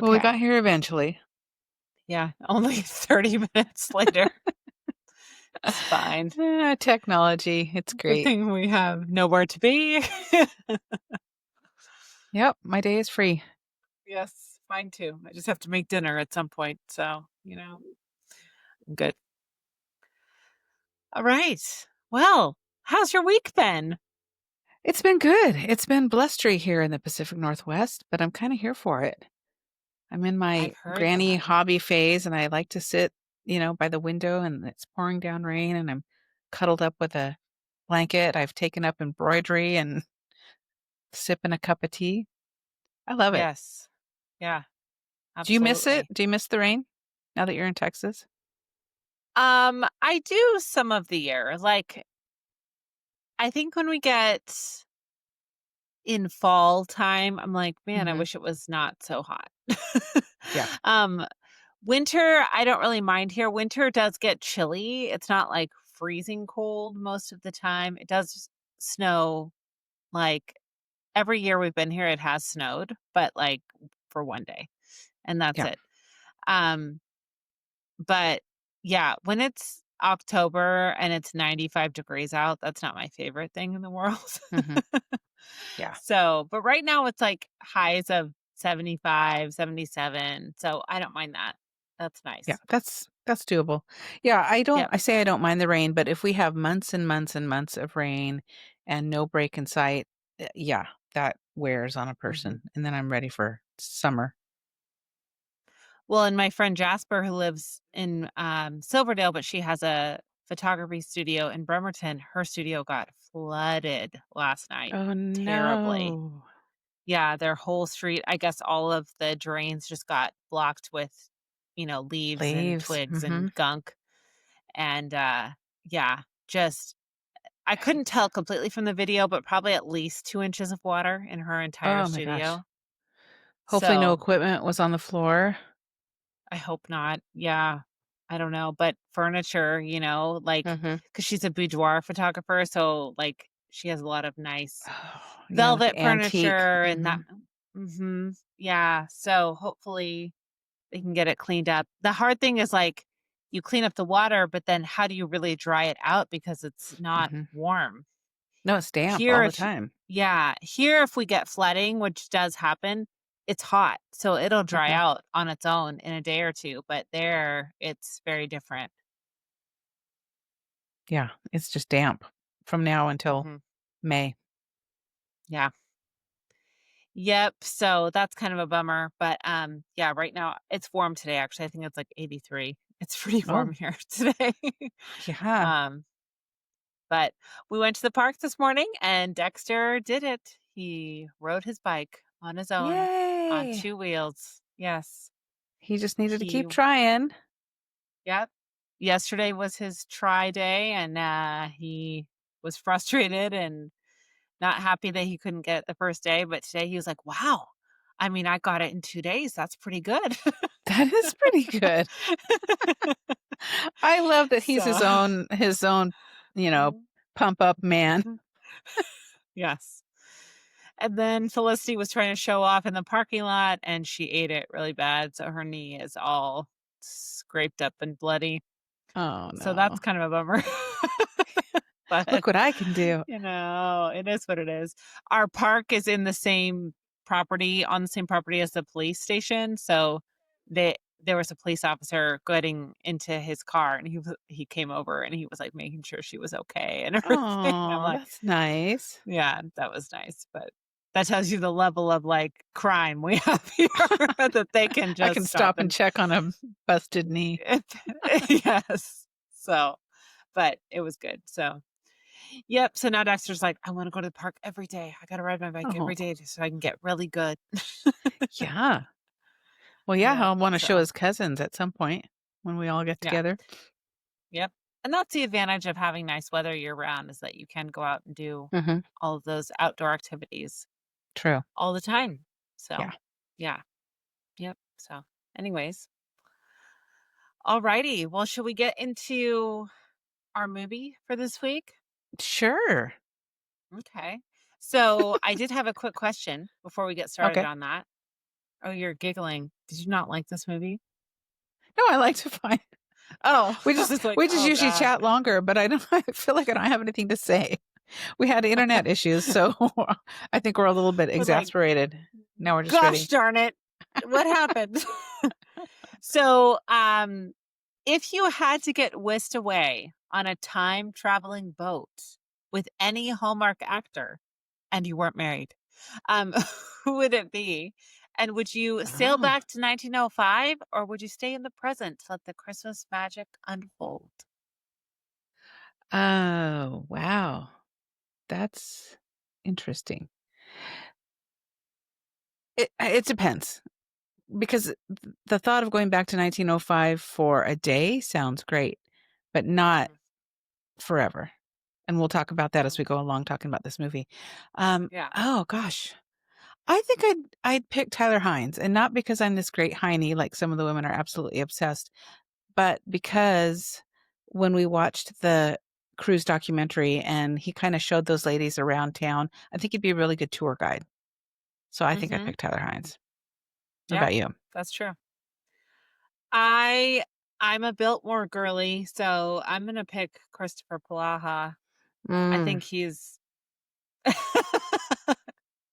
Well, we got Okay. here eventually. Yeah, only 30 minutes later. It's fine. Technology, it's Good great. thing we have nowhere to be. Yep, my day is free. Yes, mine too. I just have to make dinner at some point, so, I'm good. All right. Well, how's your week been? It's been good. It's been blustery here in the Pacific Northwest, but I'm kind of here for it. I'm in my I've heard granny that. hobby phase and I like to sit, by the window and it's pouring down rain and I'm cuddled up with a blanket. I've taken up embroidery and sipping a cup of tea. I love it. Yes. Yeah, Do you miss it? absolutely. Do you miss the rain now that you're in Texas? I do some of the year. Like, I think when we get in fall time, I'm like, man, I Hmm. wish it was not so hot. Yeah. um, Winter, I don't really mind here. Winter does get chilly. It's not like freezing cold most of the time. It does snow like every year we've been here, it has snowed, but like for one day, and that's Yeah. it. Um, but yeah, when it's October and it's 95 degrees out, that's not my favorite thing in the world. Hmm. Yeah. So, but right now it's like highs of 75, 77. So I don't mind that. That's Yeah, nice. that's doable. Yeah, Yep. I say I don't mind the rain, but if we have months and months and months of rain and no break in sight, yeah, that wears on a Mhm. person. And then I'm ready for summer. Well, and my friend Jasper, who lives in Silverdale, but she has a photography studio in Bremerton, her studio got flooded last night Oh terribly. no. Yeah, their whole street, I guess all of the drains just got blocked with, leaves and Leaves. twigs Hmm. and gunk. And yeah, just I couldn't Yikes. tell completely from the video, but probably at least 2 inches of water in her entire Oh my gosh. studio. Hopefully no So equipment was on the floor. I hope not. Yeah. I don't know, but furniture, like, Hmm. because she's a boudoir photographer, so, like, she has a lot of nice Oh, yeah, like velvet antique. furniture and Hmm. that. Mhm. Yeah, so hopefully they can get it cleaned up. The hard thing is, like, you clean up the water, but then how do you really dry it out because it's not Hmm. warm? No, it's damp Here, all the if time. yeah, here, if we get flooding, which does happen, it's hot, so it'll dry Hmm. out on its own in a day or 2, but there, it's very different. Yeah, it's just damp from now until Mhm. May. Yeah. Yep, so that's kind of a bummer, but, yeah, right now it's warm today, actually, I think it's, like, 83. It's pretty warm Oh, here today. yeah. Um, but we went to the park this morning, and Dexter did it. He rode his bike on his own on Yay! 2 wheels. Yes. He just needed to He keep trying. Yep. Yesterday was his try day, and, he was frustrated and not happy that he couldn't get it the first day, but today he was like, "Wow, I mean, I got it in 2 days, that's pretty good." That is pretty good. I love that he's So his own, you know, pump up man. Mhm. Yes. And then Felicity was trying to show off in the parking lot, and she ate it really bad, so her knee is all scraped up and bloody. Oh, So that's no. kind of a bummer. But, Look what I can do. it is what it is. Our park is in the same property on the same property as the police station, so they there was a police officer getting into his car, and he came over, and he was, like, making sure she was okay and everything. I'm Oh, like, that's nice. "Yeah, that was nice," but that tells you the level of, like, crime we have here that they can I just can stop stop and and check on a busted knee. Yes. So, but it was good, so yep, so now Dexter's like, "I wanna go to the park every day. I gotta ride my bike every Oh, day just so I can get really good." yeah. Well, yeah, Yep, he'll wanna show so his cousins at some point when we all get yeah, together. yep, and that's the advantage of having nice weather year-round is that you can go out and do Mhm. all of those outdoor activities True. all the time. Yeah. So, yeah, yep, so anyways, alrighty, well, should we get into our movie for this week? Sure. Okay. So, I did have a quick question before we get started Okay. on that. Oh, you're giggling. Did you not like this movie? No, I like to find Oh, we I just was like, we just "Oh usually god." chat longer, but I don't I feel like I don't have anything to say. We had internet issues, so I think we're a little bit We're like, exasperated. Now we're just "Gosh ready. darn it. What happened?" So, if you had to get whisked away on a time traveling boat with any Hallmark actor and you weren't married, um, who would it be? And would you sail Oh. back to 1905 or would you stay in the present to let the Christmas magic unfold? Oh, wow. That's interesting. It depends because the thought of going back to 1905 for a day sounds great, but not Mhm. forever. And we'll talk about that as Mm, we go along talking about this movie. yeah. Oh gosh. I think I'd pick Tyler Hines, and not because I'm this great Heiny like some of the women are absolutely obsessed, but because when we watched the cruise documentary and he kind of showed those ladies around town, I think he'd be a really good tour guide. So I think I'd Mhm. pick Tyler Hines. What Yeah. about you? That's true. I I'm a Biltmore girly, so I'm gonna pick Christopher Polaha. I Mm, think he's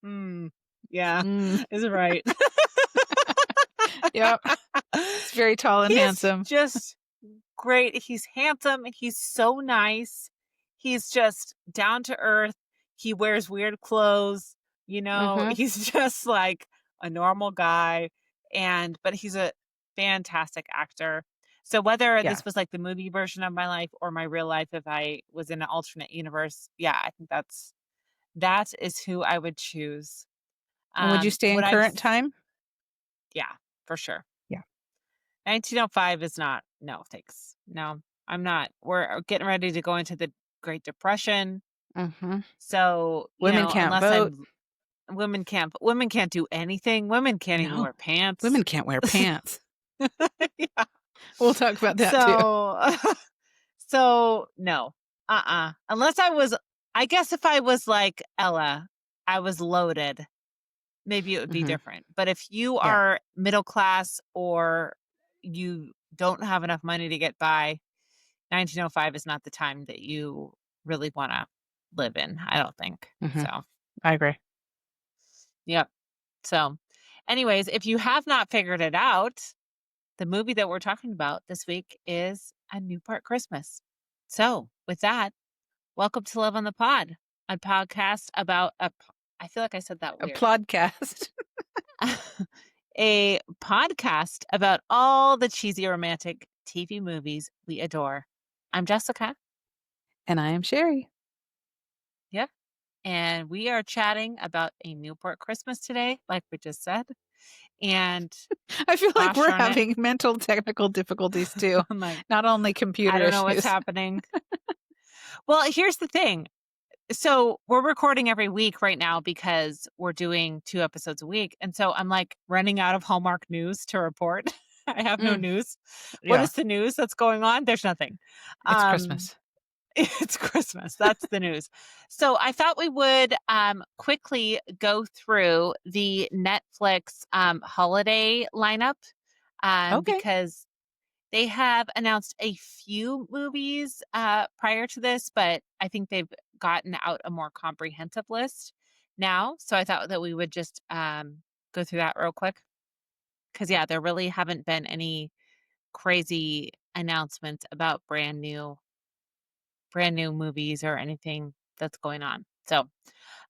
Mm, yeah, mm. is right. Yep. He's very tall and He's handsome. just great. He's handsome. He's so nice. He's just down to earth. He wears weird clothes. Mhm. He's just like a normal guy. But he's a fantastic actor. So whether Yeah. this was like the movie version of my life or my real life, if I was in an alternate universe, yeah, I think that is who I would choose. And would you stay in Would I? current time? Yeah, for sure. Yeah. 1905 is not, no, thanks. No, I'm not. We're getting ready to go into the Great Depression. Mhm. So, Women can't unless vote. I'm women can't do anything. Women can't even No. wear pants. Women can't wear pants. Yeah. We'll talk about that too. So, so no. Unless I guess if I was like Ella, I was loaded, maybe it would be Mhm. different. But if you Yeah. are middle class or you don't have enough money to get by, 1905 is not the time that you really wanna live in, I don't think. Mhm. So, I agree. yep. So, anyways, if you have not figured it out, the movie that we're talking about this week is A Newport Christmas. So, with that, welcome to Love on the Pod, a podcast about I feel like I said that A weird. podcast. A podcast about all the cheesy romantic TV movies we adore. I'm Jessica. And I am Sherry. Yep. And we are chatting about A Newport Christmas today, like we just said. And I feel like gosh we're darn it, having mental technical difficulties too, I'm like, not only I computer don't know what's issues. happening. Well, here's the thing. So we're recording every week right now because we're doing 2 episodes a week. And so I'm like running out of Hallmark news to report. I have no Mm, news. What yeah, is the news that's going on? There's nothing. it's Um, Christmas. It's Christmas. That's the news. So I thought we would quickly go through the Netflix holiday lineup Okay. because they have announced a few movies prior to this, but I think they've gotten out a more comprehensive list now. So I thought that we would just go through that real quick because, yeah, there really haven't been any crazy announcements about brand new movies or anything that's going on. So,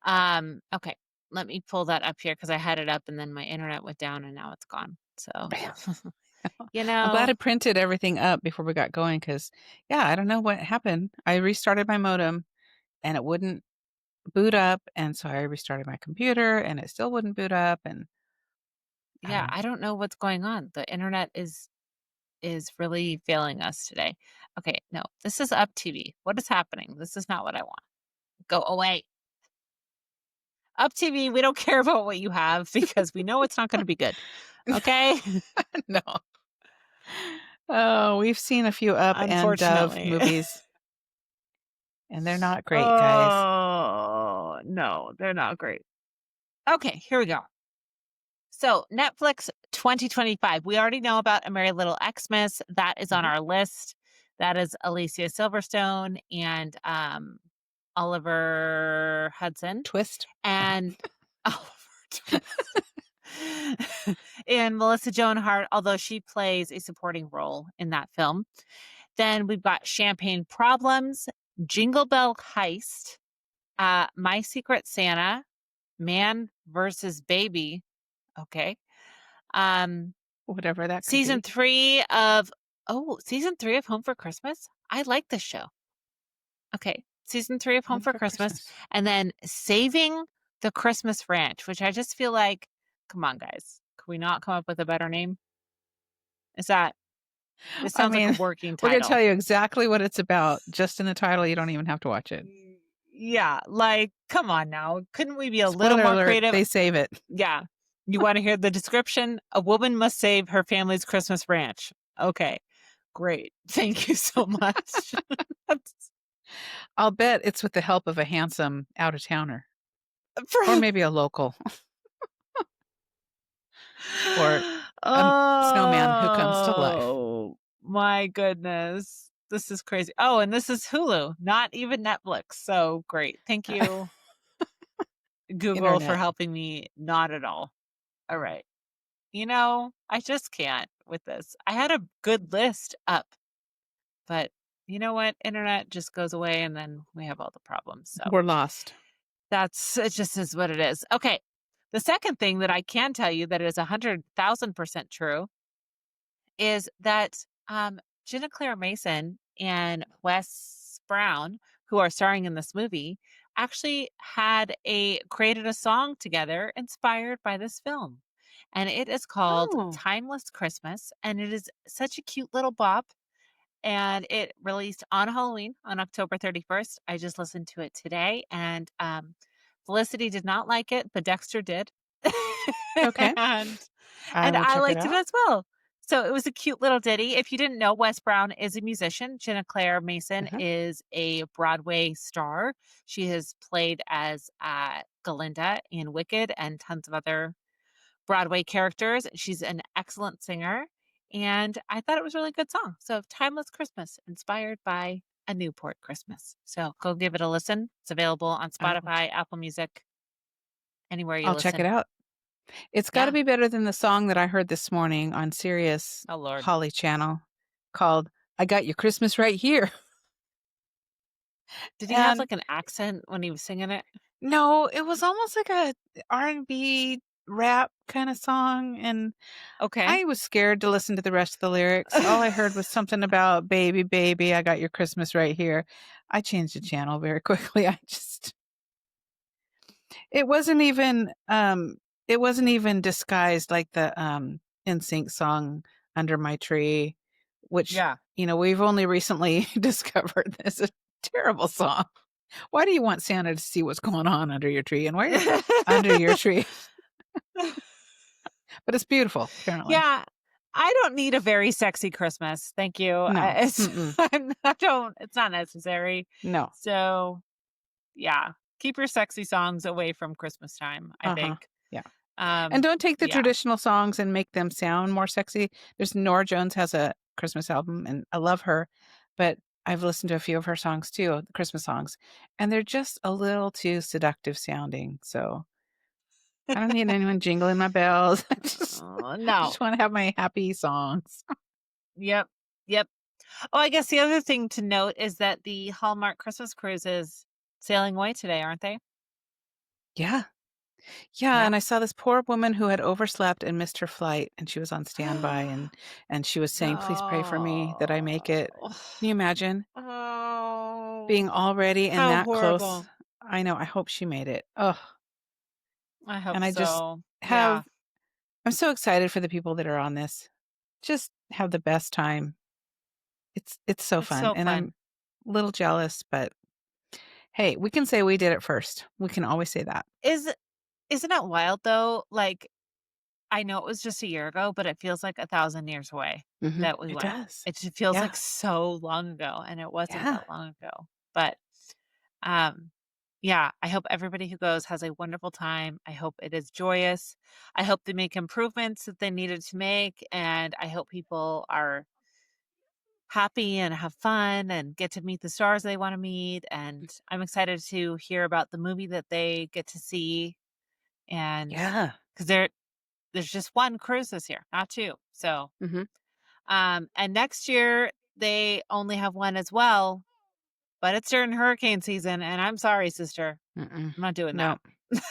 okay, let me pull that up here because I had it up and then my internet went down and now it's gone. So, you I'm glad know, I printed everything up before we got going because, yeah, I don't know what happened. I restarted my modem and it wouldn't boot up. And so I restarted my computer and it still wouldn't boot up. And yeah, um, I don't know what's going on. The internet is really failing us today. Okay, no, this is Up TV. What is happening? This is not what I want. Go away. Up TV, we don't care about what you have because we know it's not going to be good. Okay? no. Oh, we've seen a few Up and Dove Unfortunately. movies and they're not great, guys. Oh, no, they're not great. Okay, here we go. So, Netflix 2025. We already know about A Merry Little Xmas. That is on Mhm. our list. That is Alicia Silverstone and Oliver Hudson Twist. Oh. and Oliver Twist. And Melissa Joan Hart, although she plays a supporting role in that film. Then we've got Champagne Problems, Jingle Bell Heist, My Secret Santa, Man versus Baby. Okay. Um, Whatever that could season be. 3 of season 3 of Home for Christmas? I like this show. Okay. Season 3 of Home Home for for Christmas, Christmas. and then Saving the Christmas Ranch, which I just feel like, come on, guys. Could we not come up with a better name? Is that this I sounds like a mean, working we're gonna tell title. you exactly what it's about just in the title, you don't even have to watch it. Yeah, like, come on now. Couldn't we be a little Spoiler more alert, creative? they save it. Yeah. You wanna hear the description? A woman must save her family's Christmas ranch. Okay, great. Thank you so much. That's I'll bet it's with the help of a handsome out-of-towner or pro maybe a local or a snowman who comes to life. Oh, my goodness. This is crazy. Oh, and this is Hulu, not even Netflix, so great. Thank you, Google, for Internet. helping me not at all. Alright. I just can't with this. I had a good list up, but you know what? Internet just goes away and then we have all the problems. So We're lost. it just is what it is. Okay. The second thing that I can tell you that is 100,000% true is that Jenna Claire Mason and Wes Brown, who are starring in this movie, actually created a song together inspired by this film. And it is called Oh, Timeless Christmas. And it is such a cute little bop. And it released on Halloween on October 31st. I just listened to it today. And Felicity did not like it, but Dexter did. okay. and I and will I check it liked it out. as well. So it was a cute little ditty. If you didn't know, Wes Brown is a musician. Jenna Claire Mason Uh-huh. is a Broadway star. She has played as Galinda in Wicked and tons of other Broadway characters. She's an excellent singer. And I thought it was a really good song. So Timeless Christmas, inspired by a Newport Christmas. So go give it a listen. It's available on I will Spotify, Apple Music, anywhere you I'll check it listen. out. It's gotta Yeah. be better than the song that I heard this morning on Sirius Oh, Lord. Holly Channel called "I Got Your Christmas Right Here." Did he have And like an accent when he was singing it? no, it was almost like a R&B rap kinda song, and Okay. I was scared to listen to the rest of the lyrics. All I heard was something about "Baby, baby, I got your Christmas right here." I changed the channel very quickly. I just it wasn't even, it wasn't even disguised like the, NSYNC song "Under My Tree," which, Yeah. we've only recently discovered is a terrible song. Why do you want Santa to see what's going on under your tree, and why are you under your tree? But it's beautiful, apparently. Yeah. I don't need a very sexy Christmas. Thank you. No. It's Mm-mm. I don't it's not necessary. No. So, yeah, keep your sexy songs away from Christmas time, I Uh-huh. think. Yeah. And don't take the Yeah. traditional songs and make them sound more sexy. There's Norah Jones has a Christmas album, and I love her, but I've listened to a few of her songs too, the Christmas songs, and they're just a little too seductive sounding, so I don't need anyone jingling my bells. I No. just wanna have my happy songs. Yep. Yep. Oh, I guess the other thing to note is that the Hallmark Christmas cruise is sailing away today, aren't they? Yeah. Yeah, Yeah. and I saw this poor woman who had overslept and missed her flight, and she was on standby, and she was saying, "Please pray for me that I make it." Oh. Can you imagine being Oh. all ready and How that close? horrible. I know, I hope she made it. Oh, I hope and I just so. Yeah. have I'm so excited for the people that are on this. Just have the best time. It's so It's fun, so and I'm fun. a little jealous, but hey, we can say we did it first. We can always say that. Is isn't it wild though? Like, I know it was just a year ago, but it feels like 1,000 years away Mhm. that we It went. does. It just feels Yeah. like so long ago, and it wasn't Yeah. that long ago. But, um, yeah, I hope everybody who goes has a wonderful time. I hope it is joyous. I hope they make improvements that they needed to make, and I hope people are happy and have fun and get to meet the stars they wanna meet, and I'm excited to hear about the movie that they get to see, and Yeah. 'cause there's just 1 cruise this year, not 2. So, Mhm. and next year, they only have 1 as well, but it's during hurricane season, and I'm sorry, sister. Mm-mm. I'm not doing No. that.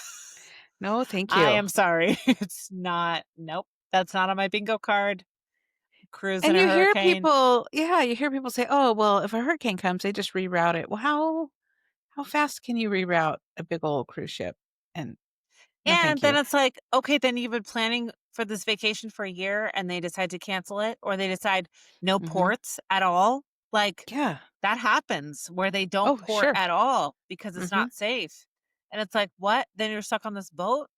No, thank I you. am sorry. It's not nope, that's not on my bingo card. Cruise in And a you hear hurricane. people yeah, you hear people say, "Oh, well, if a hurricane comes, they just reroute it." Well, how fast can you reroute a big old cruise ship? And no, And thank then you. it's like, okay, then you've been planning for this vacation for a year and they decide to cancel it, or they decide no Mhm. ports at all. Like, Yeah. that happens where they don't Oh, port sure. at all because it's Mhm. not safe. And it's like, what? Then you're stuck on this boat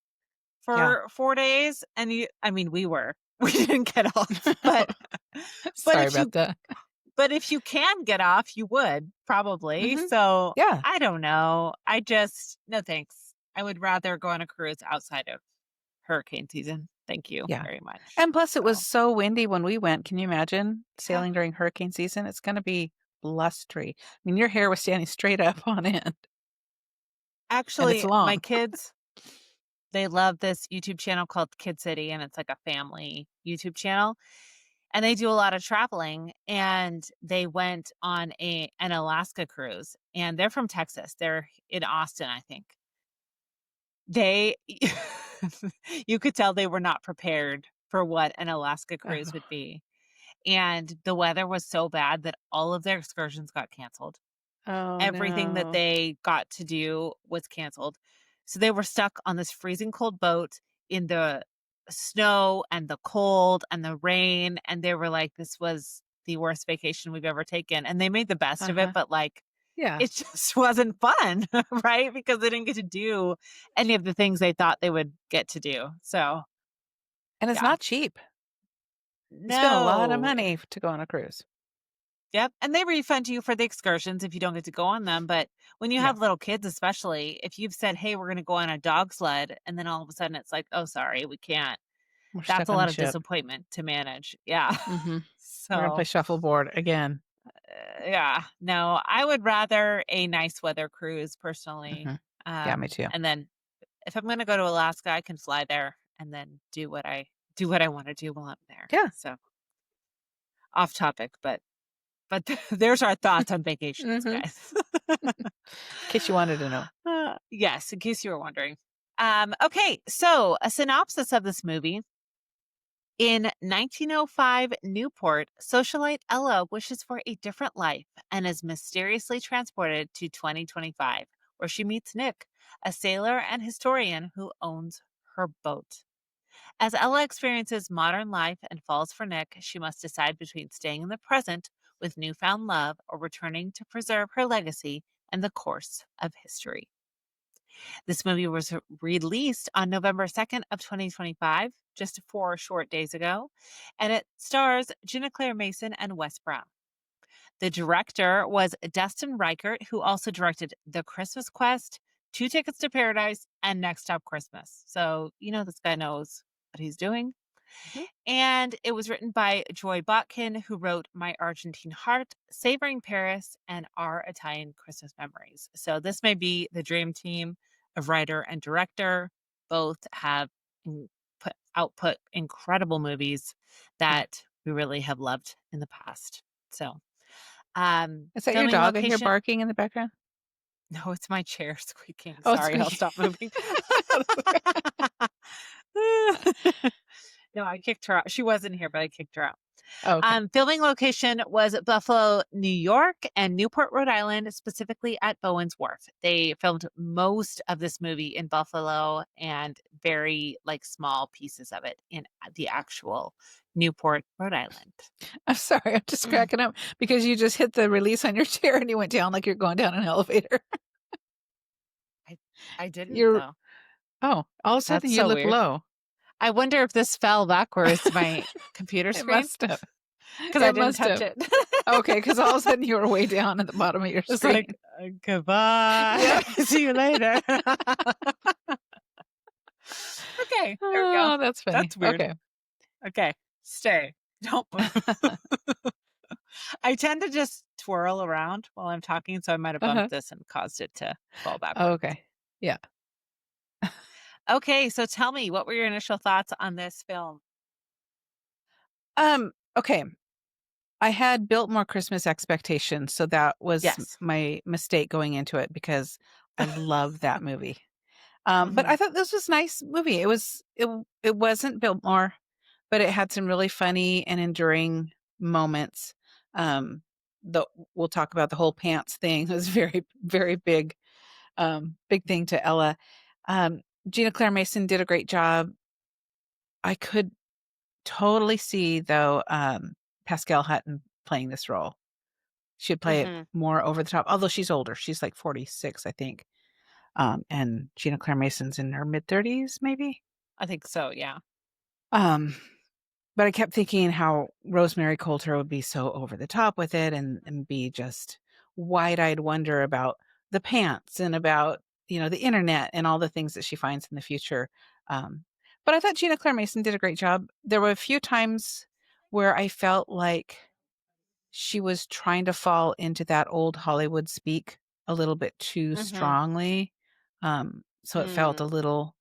Yeah. for 4 days and I mean, we were. We didn't get off, but Sorry if about you that. but if you can get off, you would probably. Mhm. So, Yeah. I don't know. I just no thanks. I would rather go on a cruise outside of hurricane season. Thank you Yeah. very much. And plus it was So, so windy when we went. Can you imagine yeah. sailing during hurricane season? It's gonna be blustery. I mean, your hair was standing straight up on end, and it's Actually, my long. kids, they love this YouTube channel called Kid City, and it's like a family YouTube channel. And they do a lot of traveling, and they went on an Alaska cruise, and they're from Texas. They're in Austin, I think. They you could tell they were not prepared for what an Alaska cruise would Oh. be. And the weather was so bad that all of their excursions got canceled. Oh, Everything that no. they got to do was canceled. So they were stuck on this freezing cold boat in the snow and the cold and the rain, and they were like, "This was the worst vacation we've ever taken." And they made the best of it, Uh-huh. but, like, Yeah. it just wasn't fun, right? Because they didn't get to do any of the things they thought they would get to do. So, And it's yeah. not cheap. You spend a lot of No. money to go on a cruise. Yep, and they refund you for the excursions if you don't get to go on them, but when you Yeah. have little kids especially, if you've said, "Hey, we're gonna go on a dog sled," and then all of a sudden it's like, "Oh, sorry, we can't." We're That's stuck a on the lot of ship. disappointment to manage. Yeah. Mhm. We're gonna play So, shuffleboard again. yeah, no, I would rather a nice weather cruise personally, Mhm. Yeah, me too. and then if I'm gonna go to Alaska, I can fly there and then do what I wanna do while I'm there. Yeah. So, off topic, but there's our thoughts on vacations, Mhm. guys. In case you wanted to know. Yes, in case you were wondering. Okay, so a synopsis of this movie. In 1905 Newport, socialite Ella wishes for a different life and is mysteriously transported to 2025, where she meets Nick, a sailor and historian who owns her boat. As Ella experiences modern life and falls for Nick, she must decide between staying in the present with newfound love or returning to preserve her legacy and the course of history. This movie was released on November 2nd of 2025, just 4 short days ago, and it stars Ginna Claire Mason and Wes Brown. The director was Dustin Reichert, who also directed The Christmas Quest, Two Tickets to Paradise, and Next Stop Christmas. So, this guy knows what he's doing. Mhm. And it was written by Joy Botkin, who wrote My Argentine Heart, Savoring Paris, and Our Italian Christmas Memories. So this may be the dream team of writer and director. Both have output incredible movies Yeah. that we really have loved in the past. So, Is that your filming dog I hear location. barking in the background? No, it's my chair squeaking. Oh, it's Sorry, I'll squeaky. stop moving. No, I kicked her out. She wasn't here, but I kicked her out. Oh, okay. Filming location was Buffalo, New York, and Newport, Rhode Island, specifically at Bowen's Wharf. They filmed most of this movie in Buffalo and very small pieces of it in the actual Newport, Rhode Island. I'm sorry, I'm just cracking up because you just hit the release on your chair and you went down like you're going down an elevator. I I didn't You're though. oh, all of a sudden That's you so look weird. low. I wonder if this fell backwards to my computer It screen must have. because I It didn't must touch have. it. Okay, because all of a sudden you were way down at the bottom of your It's screen. Goodbye. Yep. See you later. Okay, there we go. Oh, that's funny. That's weird. Okay. Okay, stay. Don't move. I tend to just twirl around while I'm talking, so I might have Uh-huh. bumped this and caused it to fall backwards. Okay. Yeah. Okay, so tell me, what were your initial thoughts on this film? Okay. I had built more Christmas expectations, so that was Yes. my mistake going into it because I love that movie. But I Mhm, thought this was a nice movie. It wasn't built more, but it had some really funny and enduring moments. Um, the we'll talk about the whole pants thing. It was very, very big, big thing to Ella. Um, Gina Claire Mason did a great job. I could totally see though, Pascal Hutton playing this role. She'd play it mhm. more over the top, although she's older. She's like 46, I think. And Gina Claire Mason's in her mid-30s, maybe? I think so, yeah. Um, but I kept thinking how Rosemary Coulter would be so over the top with it and be just wide-eyed wonder about the pants and about, the internet and all the things that she finds in the future. But I thought Gina Claire Mason did a great job. There were a few times where I felt like she was trying to fall into that old Hollywood speak a little bit too Mhm, strongly. So it felt a mm, little,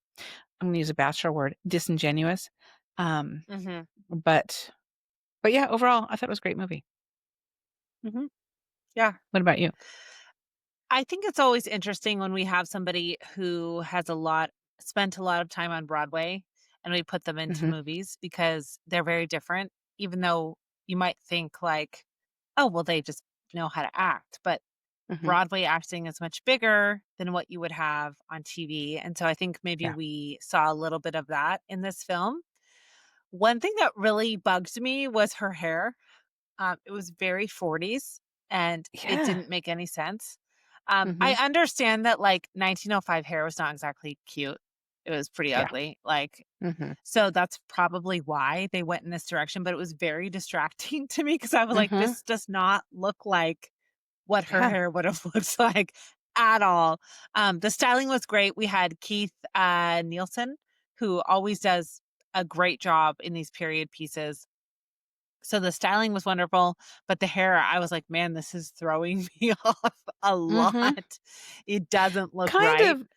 I'm gonna use a bachelor word, disingenuous. Um, mhm, but but yeah, overall, I thought it was a great movie. mhm. Yeah. What about you? I think it's always interesting when we have somebody who has spent a lot of time on Broadway and we put them into Mhm, movies because they're very different, even though you might think like, oh, well, they just know how to act. But mhm. Broadway acting is much bigger than what you would have on TV. And so I think maybe Yeah. we saw a little bit of that in this film. One thing that really bugged me was her hair. It was very 40s and it Yeah. didn't make any sense. I Mhm. understand that like 1905 hair was not exactly cute. It was pretty Yeah. ugly. Like, Mhm. so that's probably why they went in this direction, but it was very distracting to me because I was like, Mhm. this does not look like what her Yeah. hair would have looked like at all. The styling was great. We had Keith Nielsen, who always does a great job in these period pieces. So the styling was wonderful, but the hair, I was like, "Man, this is throwing me off a Mhm. lot." It doesn't look Kind right. of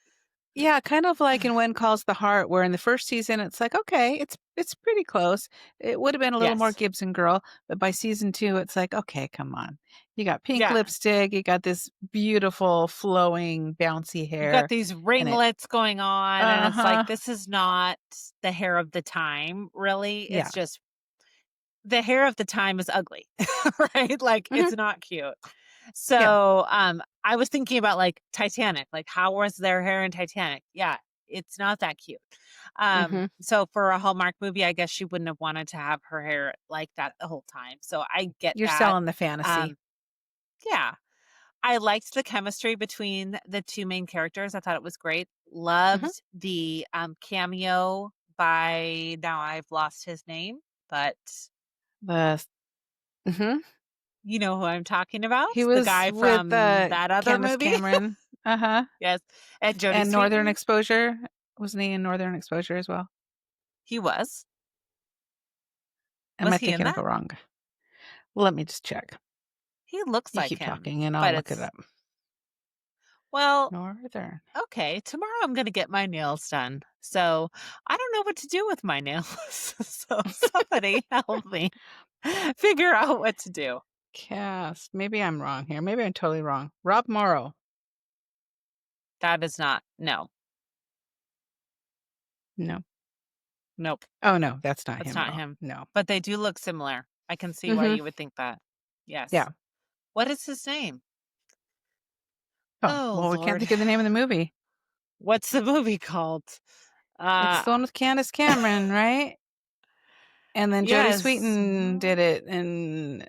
Yeah, kind of like in When Calls the Heart, where in the first season it's like, okay, it's pretty close. It would have been a little more Yes. Gibson Girl, but by season 2, it's like, okay, come on. You got pink Yeah. lipstick, you got this beautiful flowing bouncy You got hair, these and it ringlets going on, and it's like, Uh-huh. this is not the hair of the time, really. Yeah. It's just the hair of the time is ugly, right? Like, Mhm. it's not cute. Yeah. So, I was thinking about, like, Titanic, like, how was their hair in Titanic? Yeah, it's not that cute. Mhm. So for a Hallmark movie, I guess she wouldn't have wanted to have her hair like that the whole time, so I get You're that. selling the fantasy. Um, yeah, I liked the chemistry between the 2 main characters, I thought it was great. Mhm. Loved the, cameo by now I've lost his name, but The Mhm. you know who I'm talking about? He The was guy with, from that other Candace movie? Cameron. Uh-huh. Yes, and Jodie And Northern Sweetin? Exposure. Wasn't he in Northern Exposure as well? He was. Am Was I he in thinking of that? it wrong? Let me just check. He looks You like keep him, talking and I'll but look it it's up. well, Northern. okay, tomorrow I'm gonna get my nails done. So, I don't know what to do with my nails. So, somebody help me figure out what to do. Cast. Maybe I'm wrong here. Maybe I'm totally wrong. Rob Morrow. That is not no. No. Nope, Oh, no, that's not that's him at not all. him. No. But they do look similar. I can see why Mhm. you would think that. Yes. Yeah. What is his name? Oh, Oh, well, we can't Lord. think of the name of the movie. What's the movie called? It's Uh, the one with Candace Cameron, right? And then Jodie yes. Sweetin did it, and,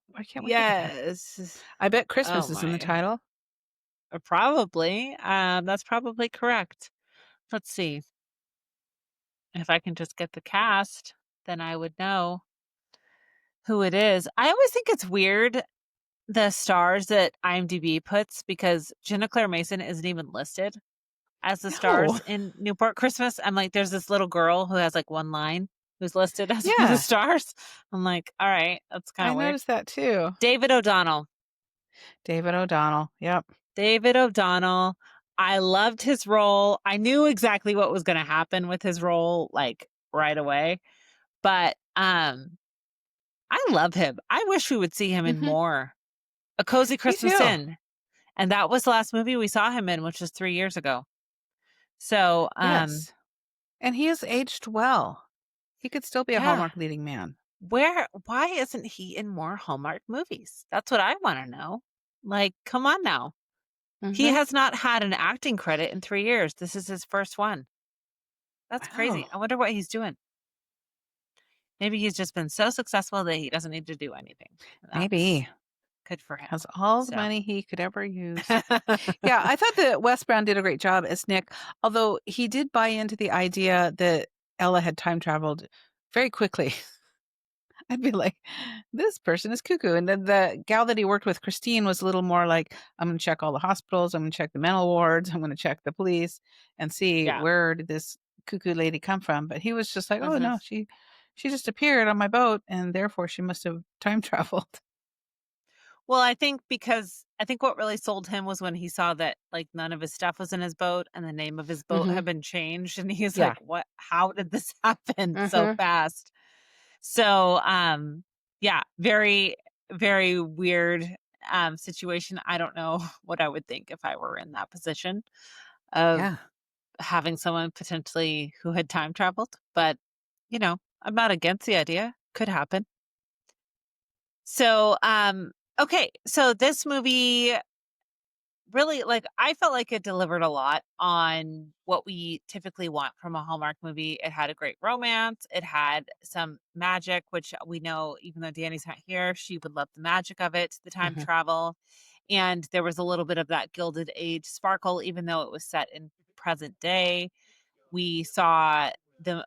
why can't we think of him? Yes. I bet Oh Christmas is in the my. title. Probably. That's probably correct. Let's see. If I can just get the cast, then I would know who it is. I always think it's weird the stars that IMDb puts because Jenna Claire Mason isn't even listed as the No. stars in Newport Christmas. I'm like, there's this little girl who has like one line who's listed as one of the Yeah, stars. I'm like, all right, that's kind I of weird. noticed that too. David O'Donnell. David O'Donnell. Yep. David O'Donnell. I loved his role. I knew exactly what was going to happen with his role like right away. But I love him. I wish we would see him in Mhm. more. A Cozy Me Christmas too. Inn. And that was the last movie we saw him in, which was 3 years ago. So, Yes. And he has aged well. He could still be a yeah. Hallmark leading man. Why isn't he in more Hallmark movies? That's what I wanna know. Like, come on now. He Mhm. has not had an acting credit in 3 years. This is his first one. That's I crazy. know. I wonder what he's doing. Maybe he's just been so successful that he doesn't need to do anything. That's Maybe. good for him. Has all the So money he could ever use. Yeah, I thought that Wes Brown did a great job as Nick, although he did buy into the idea that Ella had time traveled very quickly. I'd be like, "This person is cuckoo." And then the gal that he worked with, Christine, was a little more like, "I'm gonna check all the hospitals, I'm gonna check the mental wards, I'm gonna check the police and see yeah. where did this cuckoo lady come from." But he was just like, "Oh, Mhm. no, she just appeared on my boat, and therefore she must have time traveled." Well, I think what really sold him was when he saw that, like, none of his stuff was in his boat and the name of his boat Mhm. had been changed, and he's Yeah. like, "What? How did this happen so Mhm. fast?" So, yeah, very, very weird, situation. I don't know what I would think if I were in that position of Yeah. having someone potentially who had time traveled, but, I'm not against the idea. Could happen. So, okay, so this movie really, like, I felt like it delivered a lot on what we typically want from a Hallmark movie. It had a great romance, it had some magic, which we know even though Danny's not here, she would love the magic of it, the time Mhm. travel, and there was a little bit of that Gilded Age sparkle even though it was set in present day. We saw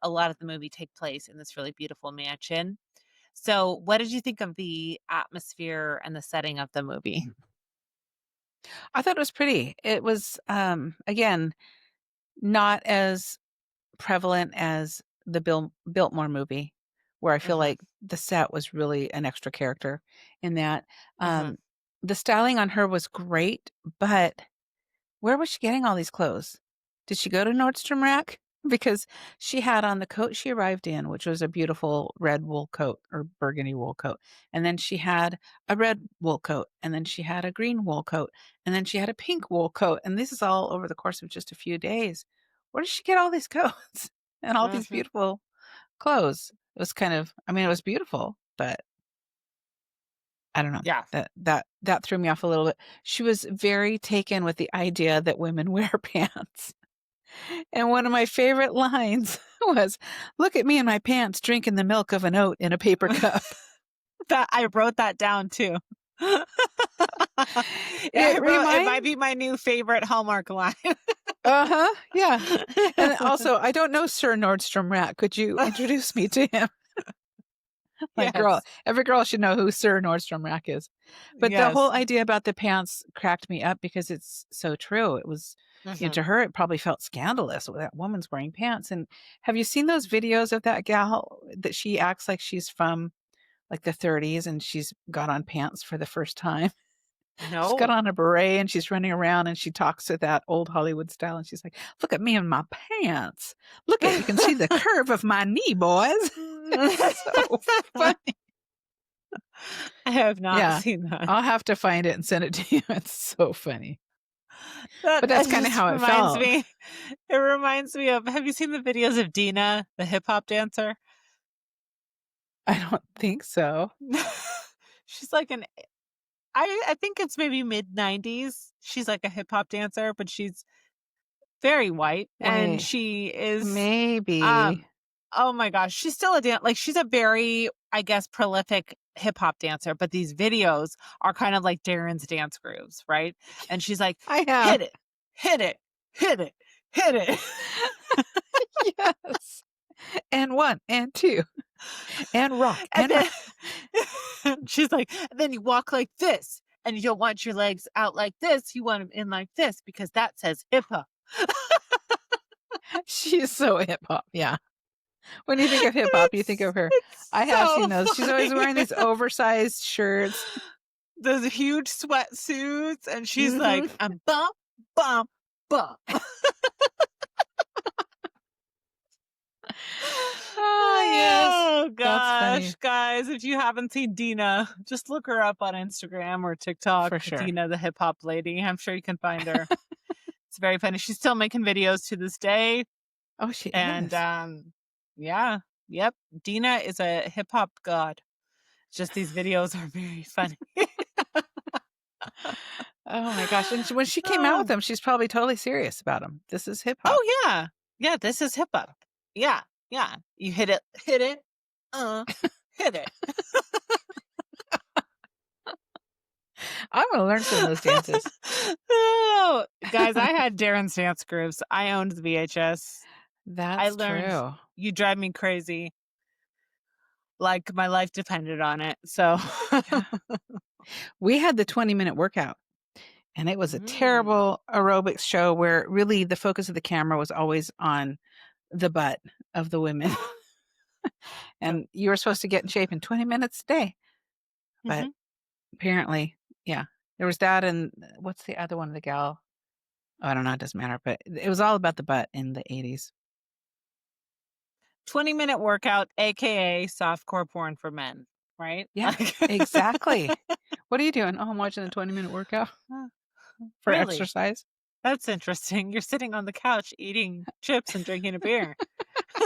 a lot of the movie take place in this really beautiful mansion. So, what did you think of the atmosphere and the setting of the movie? I thought it was pretty. It was, again, not as prevalent as the Biltmore movie, where I feel Mhm, like the set was really an extra character in that. mhm. Um, the styling on her was great, but where was she getting all these clothes? Did she go to Nordstrom Rack? Because she had on the coat she arrived in, which was a beautiful red wool coat or burgundy wool coat. And then she had a red wool coat. And then she had a green wool coat. And then she had a pink wool coat. And this is all over the course of just a few days. Where did she get all these coats and all these Mhm. beautiful clothes? It was kind of, I mean, it was beautiful, but I don't know. Yeah. That threw me off a little bit. She was very taken with the idea that women wear pants. And one of my favorite lines was, "Look at me in my pants drinking the milk of an oat in a paper cup." That I wrote that down too. It I wrote it remind might be my new favorite Hallmark line. Uh-huh, yeah. And also, I don't know Sir Nordstrom Rack. Could you introduce me to him? Like, girl, Yes. every girl should know who Sir Nordstrom Rack is. But the whole Yes. idea about the pants cracked me up because it's so true. It was, Mhm. to her, it probably felt scandalous with that woman's wearing pants. And have you seen those videos of that gal that she acts like she's from like the 30s and she's got on pants for the first time? She's got No. on a beret and she's running around and she talks to that old Hollywood style and she's like, "Look at me in my pants. Look at, you can see the curve of my knee, boys." It's so funny. I have not Yeah. seen that. I'll have to find it and send it to you. It's so funny. But That that's kinda just how it reminds felt. me it reminds me of have you seen the videos of Dina, the hip hop dancer? I don't think so. She's like an I think it's maybe mid-90s. She's like a hip hop dancer, but she's very white, and Wait, she is, maybe. um oh my gosh, she's still like, she's a very, I guess, prolific hip hop dancer, but these videos are kind of like Darren's dance grooves, right? And she's like, I have. "Hit it, hit it, hit it, hit it." Yes. And 1 and 2 and rock And and roll. then she's like, "And then you walk like this, And you don't want your legs out like this, you want them in like this because that says hip hop. She's so hip hop, yeah. When you think of hip hop, you think of her. It's I have so seen those. She's always funny. wearing these oversized shirts. Those huge sweatsuits, and she's Mhm. like, "I'm bum, bum, bum." Oh, yes. Oh That's gosh, funny guys, if you haven't seen Dina, just look her up on Instagram or TikTok, for sure. Dina the hip hop lady. I'm sure you can find her. It's very funny. She's still making videos to this day. Oh, she And is. yeah, yep. Dina is a hip hop god. Just these videos are very funny. Oh my gosh, and when she came out with Oh, them, she's probably totally serious about them. This is hip hop. oh yeah. Yeah, this is hip hop. Yeah, yeah. You hit it, uh, hit it. I'm gonna learn some of those dances. Oh, guys, I had Darren's dance groups. I owned the VHS. I That's learned true. "You Drive Me Crazy," like my life depended on it. So, Yeah. We had the 20-minute workout, and it was a mm, terrible aerobics show where really the focus of the camera was always on the butt of the women, oh, and you were supposed to get in shape in 20 minutes a day, but mhm. apparently, yeah, there was that and what's the other one, the gal? Oh, I don't know, it doesn't matter, but it was all about the butt in the '80s. 20-minute workout, AKA softcore porn for men, right? Yeah, Like, exactly. What are you doing? "Oh, I'm watching a 20-minute workout for really? exercise." That's interesting. You're sitting on the couch eating chips and drinking a beer.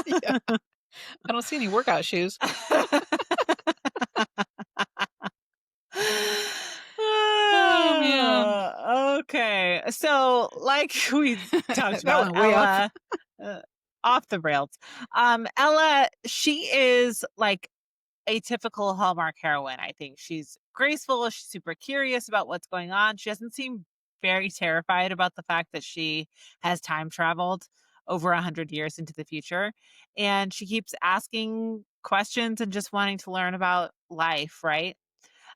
Yeah, I don't see any workout shoes. Oh, man. Okay. So, like we talked That about, went way off. Ella, uh, off the rails. Ella, she is like a typical Hallmark heroine, I think. She's graceful, she's super curious about what's going on. She doesn't seem very terrified about the fact that she has time traveled over 100 years into the future. And she keeps asking questions and just wanting to learn about life, right?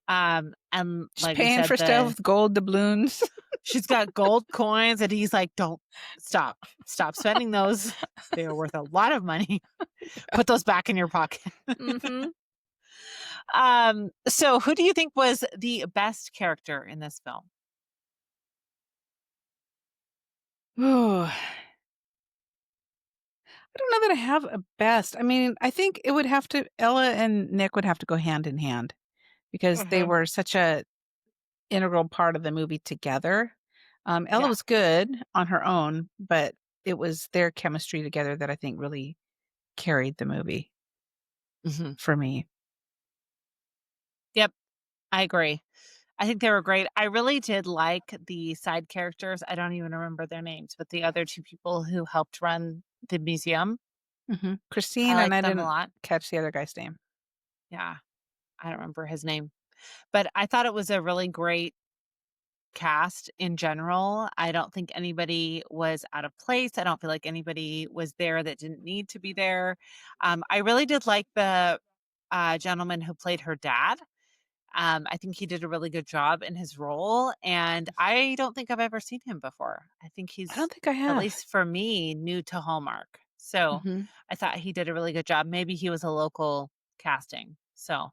And She's like we paying said, for stuff with gold doubloons. she's got gold coins, and he's like, "Don't stop spending those. They are worth a lot of money. Put those back in your pocket." Mhm. So who do you think was the best character in this film? Ooh, I don't know that I have a best. I mean, I think it would have to Ella and Nick would have to go hand in hand because they Mhm. were such a integral part of the movie together. Ella Yeah. was good on her own, but it was their chemistry together that I think really carried the movie Mhm. for me. Yep, I agree. I think they were great. I really did like the side characters. I don't even remember their names, but the other 2 people who helped run the museum, Mhm. I Christine and liked I them a didn't lot. catch the other guy's name. Yeah, I don't remember his name, but I thought it was a really great cast in general. I don't think anybody was out of place. I don't feel like anybody was there that didn't need to be there. I really did like the gentleman who played her dad. I think he did a really good job in his role, and I don't think I've ever seen him before. I think I don't he's, think I at have. least for me, new to Hallmark. So Mhm. I thought he did a really good job. Maybe he was a local casting. So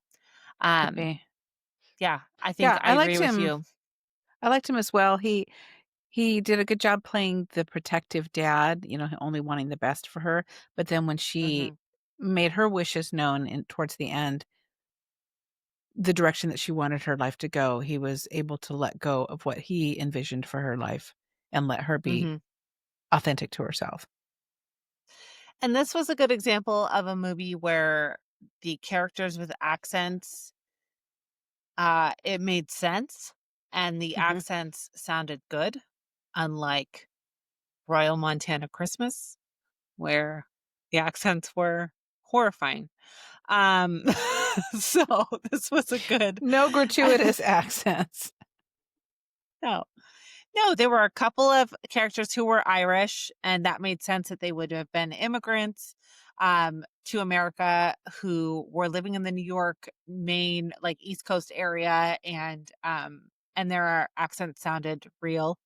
Could um, be. yeah, I think Yeah, I agree with you. I liked him as well. He did a good job playing the protective dad, only wanting the best for her, but then when she Hmm. made her wishes known towards the end, the direction that she wanted her life to go, he was able to let go of what he envisioned for her life and let her be Hmm. authentic to herself. And this was a good example of a movie where the characters with accents, it made sense and the Mhm. accents sounded good, unlike Royal Montana Christmas, where the accents were horrifying. Um, so this was a good No gratuitous accents. no. No, there were a couple of characters who were Irish, and that made sense that they would have been immigrants to America who were living in the New York, Maine, like East Coast area, and and their accent sounded real,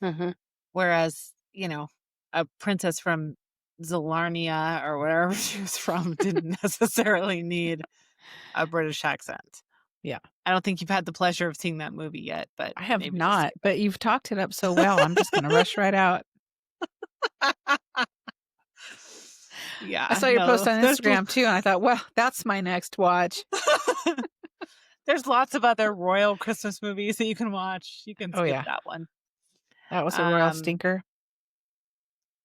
Mhm. whereas, a princess from Zelarnia or wherever she was from didn't necessarily need a British accent. Yeah. I don't think you've had the pleasure of seeing that movie yet, but I have maybe just not, think about but you've talked it up so well, I'm just gonna rush right out. it. I Yeah, saw your post no, on Instagram too, and I thought, "Well, that's my next watch." there's lots of other royal Christmas movies that you can watch. You can Oh, skip yeah. that one. That was a royal Um, stinker.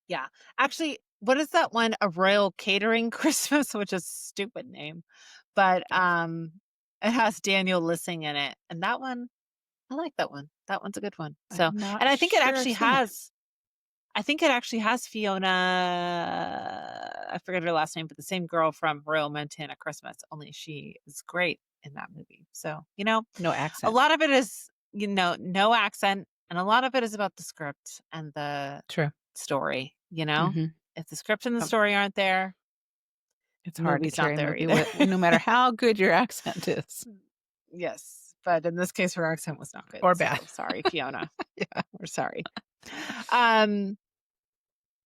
yeah. Actually, what is that one? A Royal Catering Christmas, which is a stupid name, but, Yeah. it has Daniel Lissing in it, and that one, I like that one. That one's a good one. So, I'm not and sure I've seen it. I think it actually has Fiona, I forget her last name, but the same girl from Royal Montana Christmas, only she is great in that movie. So, No a accent. lot of it is, no accent, and a lot of it is about the script and the True. story. Mhm. If the script and the Um, story aren't there, it's the hard to movie's not carry a there movie either. with no matter how good your accent is Yes, but in this case, her accent was not good. or bad. So sorry, Fiona. Yeah. We're sorry. Um,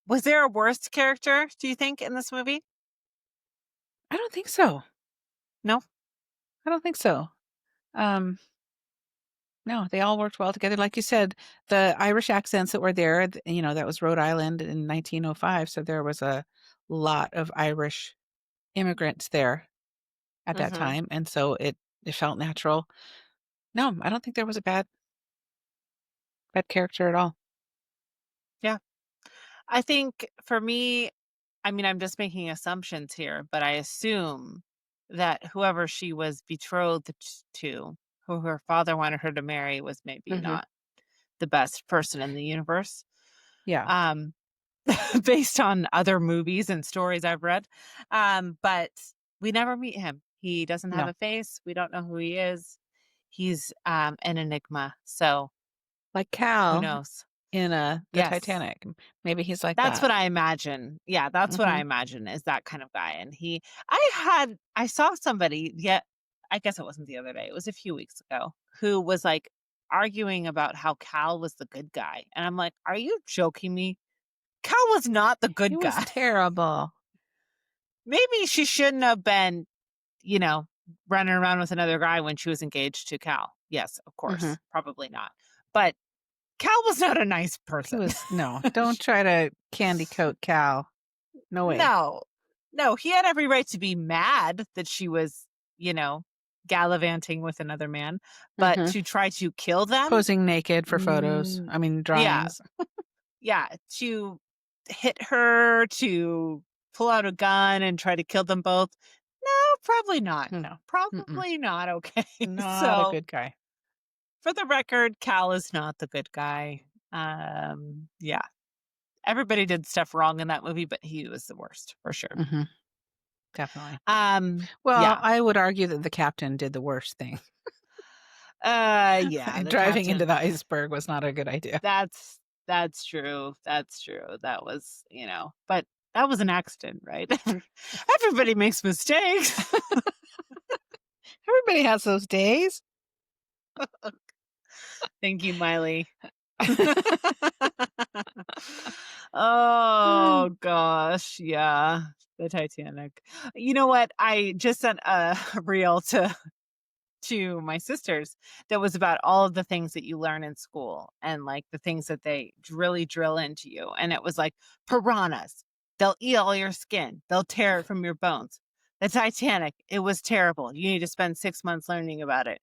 was there a worst character, do you think, in this movie? I don't think so. No? I don't think so. Um, no, they all worked well together. Like you said, the Irish accents that were there, that was Rhode Island in 1905, so there was a lot of Irish immigrants there at that Mhm. time, and so it felt natural. No, I don't think there was a bad character at all. Yeah. I think for me, I mean, I'm just making assumptions here, but I assume that whoever she was betrothed to, who her father wanted her to marry, was maybe Mhm. not the best person in the universe. Yeah. Um, based on other movies and stories I've read. But we never meet him. He doesn't have No. a face. We don't know who he is. He's an enigma. So Like who Cal knows? in, the Yes. Titanic. Maybe he's like That's that. what I imagine. Yeah, that's what I Mhm. imagine is that kind of guy. And I saw somebody, yet I guess it wasn't the other day, it was a few weeks ago, who was like arguing about how Cal was the good guy. And I'm like, are you joking me? Cal was not the He good was guy. terrible. Maybe she shouldn't have been, you know, running around with another guy when she was engaged to Cal. Yes, of Mhm. course, probably not. But Cal was not a nice He person. was no, don't try to candy coat Cal. No way. No, no, he had every right to be mad that she was, you know, gallivanting with another man, but Mhm. to try to kill them, Posing naked for photos. mm, I mean, yeah, drawings. yeah, to hit her, to pull out a gun and try to kill them both. No, probably not. No. Mm-mm. Probably not okay. Not a So, good guy. for the record, Cal is not the good guy. Yeah. Everybody did stuff wrong in that movie, but he was the worst for sure. Mhm. Definitely. Um, Well, yeah. I would argue that the captain did the worst thing. Yeah, the Driving into the captain. iceberg was not a good idea. That's true. That's true. That was, but that was an accident, right? Everybody makes mistakes. Everybody has those days. Thank you, Miley. Oh gosh, yeah. The Titanic. You know what? I just sent a reel to my sisters that was about all of the things that you learn in school and like the things that they really drill into you. And it was like piranhas, they'll eat all your skin, they'll tear it from your bones. The Titanic, it was terrible. You need to spend 6 months learning about it.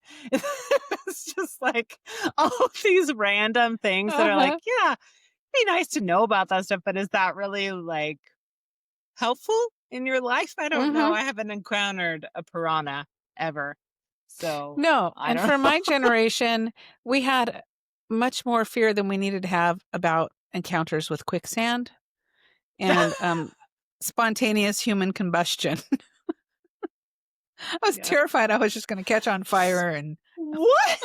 It's just like all of these random things that are like, Uh-huh. yeah, be nice to know about that stuff, but is that really like helpful in your life? I don't know. Mhm. I haven't encountered a piranha ever. So No, I and don't for know. my generation, we had much more fear than we needed to have about encounters with quicksand and, spontaneous human combustion. I was Yeah. terrified I was just gonna catch on fire and What?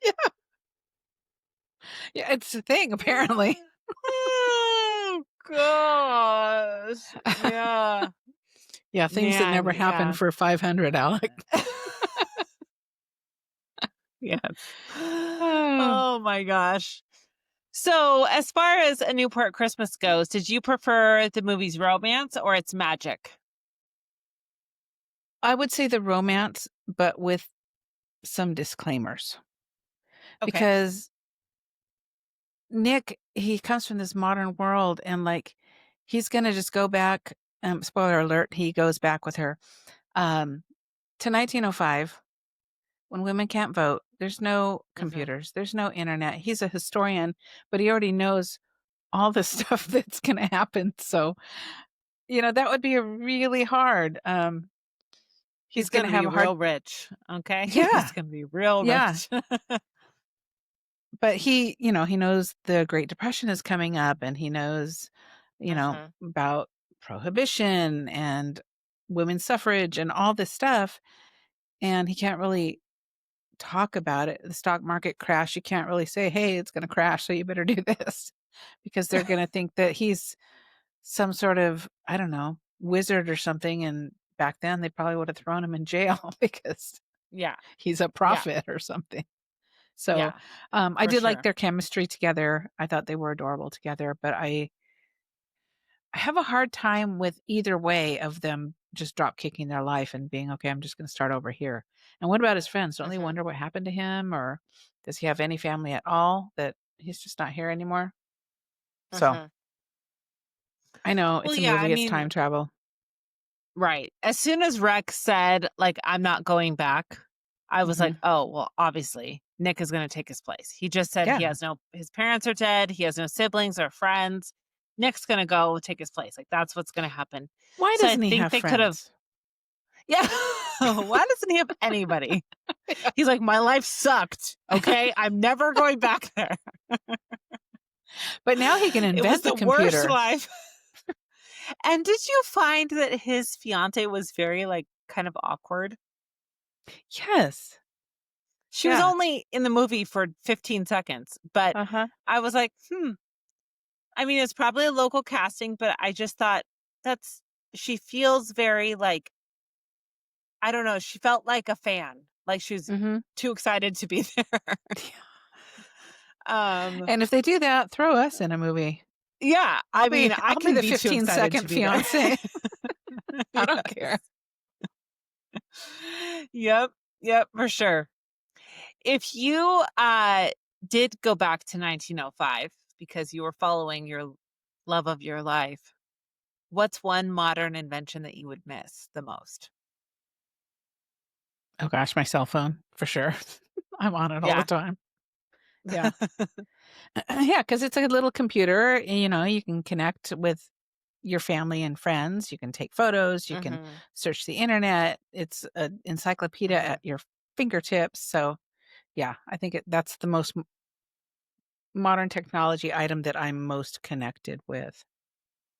yeah, yeah, it's a thing apparently. Oh gosh. Yeah. Yeah, things that Man, never happened yeah. for 500, Alec. Yes. Oh, Oh my gosh. So, as far as A Newport Christmas goes, did you prefer the movie's romance or its magic? I would say the romance, but with some disclaimers Okay. because Nick, he comes from this modern world and, like, he's gonna just go back, spoiler alert, he goes back with her, um, to 1905 when women can't vote. There's no Mhm. computers, there's no internet. He's a historian, but he already knows all the stuff that's gonna happen, so, that would be a really hard, He's he's gonna gonna have be a hard. real rich, okay? He's Yeah, gonna be real yeah. rich. But he knows the Great Depression is coming up and he knows, Uh-huh. about prohibition and women's suffrage and all this stuff, and he can't really talk about it. The stock market crash, you can't really say, "Hey, it's gonna crash, so you better do this," because they're gonna think that he's some sort of, I don't know, wizard or something, and back then, they probably would have thrown him in jail because Yeah. he's a Yeah. prophet or something. So, Yeah. I For did like sure. their chemistry together. I thought they were adorable together, but I have a hard time with either way of them just drop kicking their life and being, "Okay, I'm just gonna start over here." And what about his friends? Don't they Mhm. wonder what happened to him, or does he have any family at all that he's just not here anymore? So, Mhm. I know Well, it's a yeah, I movie, it's mean, time travel. right. As soon as Rex said, like, "I'm not going back," I was like, Mhm. "Oh, well, obviously, Nick is gonna take his place." He just said Yeah. his parents are dead, he has no siblings or friends. Nick's gonna go take his place, like, that's what's gonna happen. Why So I doesn't he think have they could've. friends? Yeah. Why doesn't he have anybody? Yeah. He's like, "My life sucked, okay? I'm never going back there." But now he can It was invent the the worst computer. life. And did you find that his fiancée was very, like, kind of awkward? Yes. She was Yeah. only in the movie for 15 seconds, but Uh-huh. I was like, "Hmm." I mean, it's probably a local casting, but I just thought that's she feels very, like, I don't know, she felt like a fan, like she was Mhm. too excited to be there. Um, And if they do that, throw us in a movie. yeah, I'll I be mean, I I'll be can the be too excited to 15-second be there. fiancé. I don't care. Yes. Yep, yep, for sure. If you, did go back to 1905 because you were following your love of your life, what's one modern invention that you would miss the most? Oh gosh, my cell phone, for sure. I'm on it all the Yeah. time. Yeah. Yeah, because it's a little computer, and, you can connect with your family and friends, you can take photos, you can Mhm, search the internet, it's an encyclopedia mhm, at your fingertips, so, yeah, I think that's the most m modern technology item that I'm most connected with.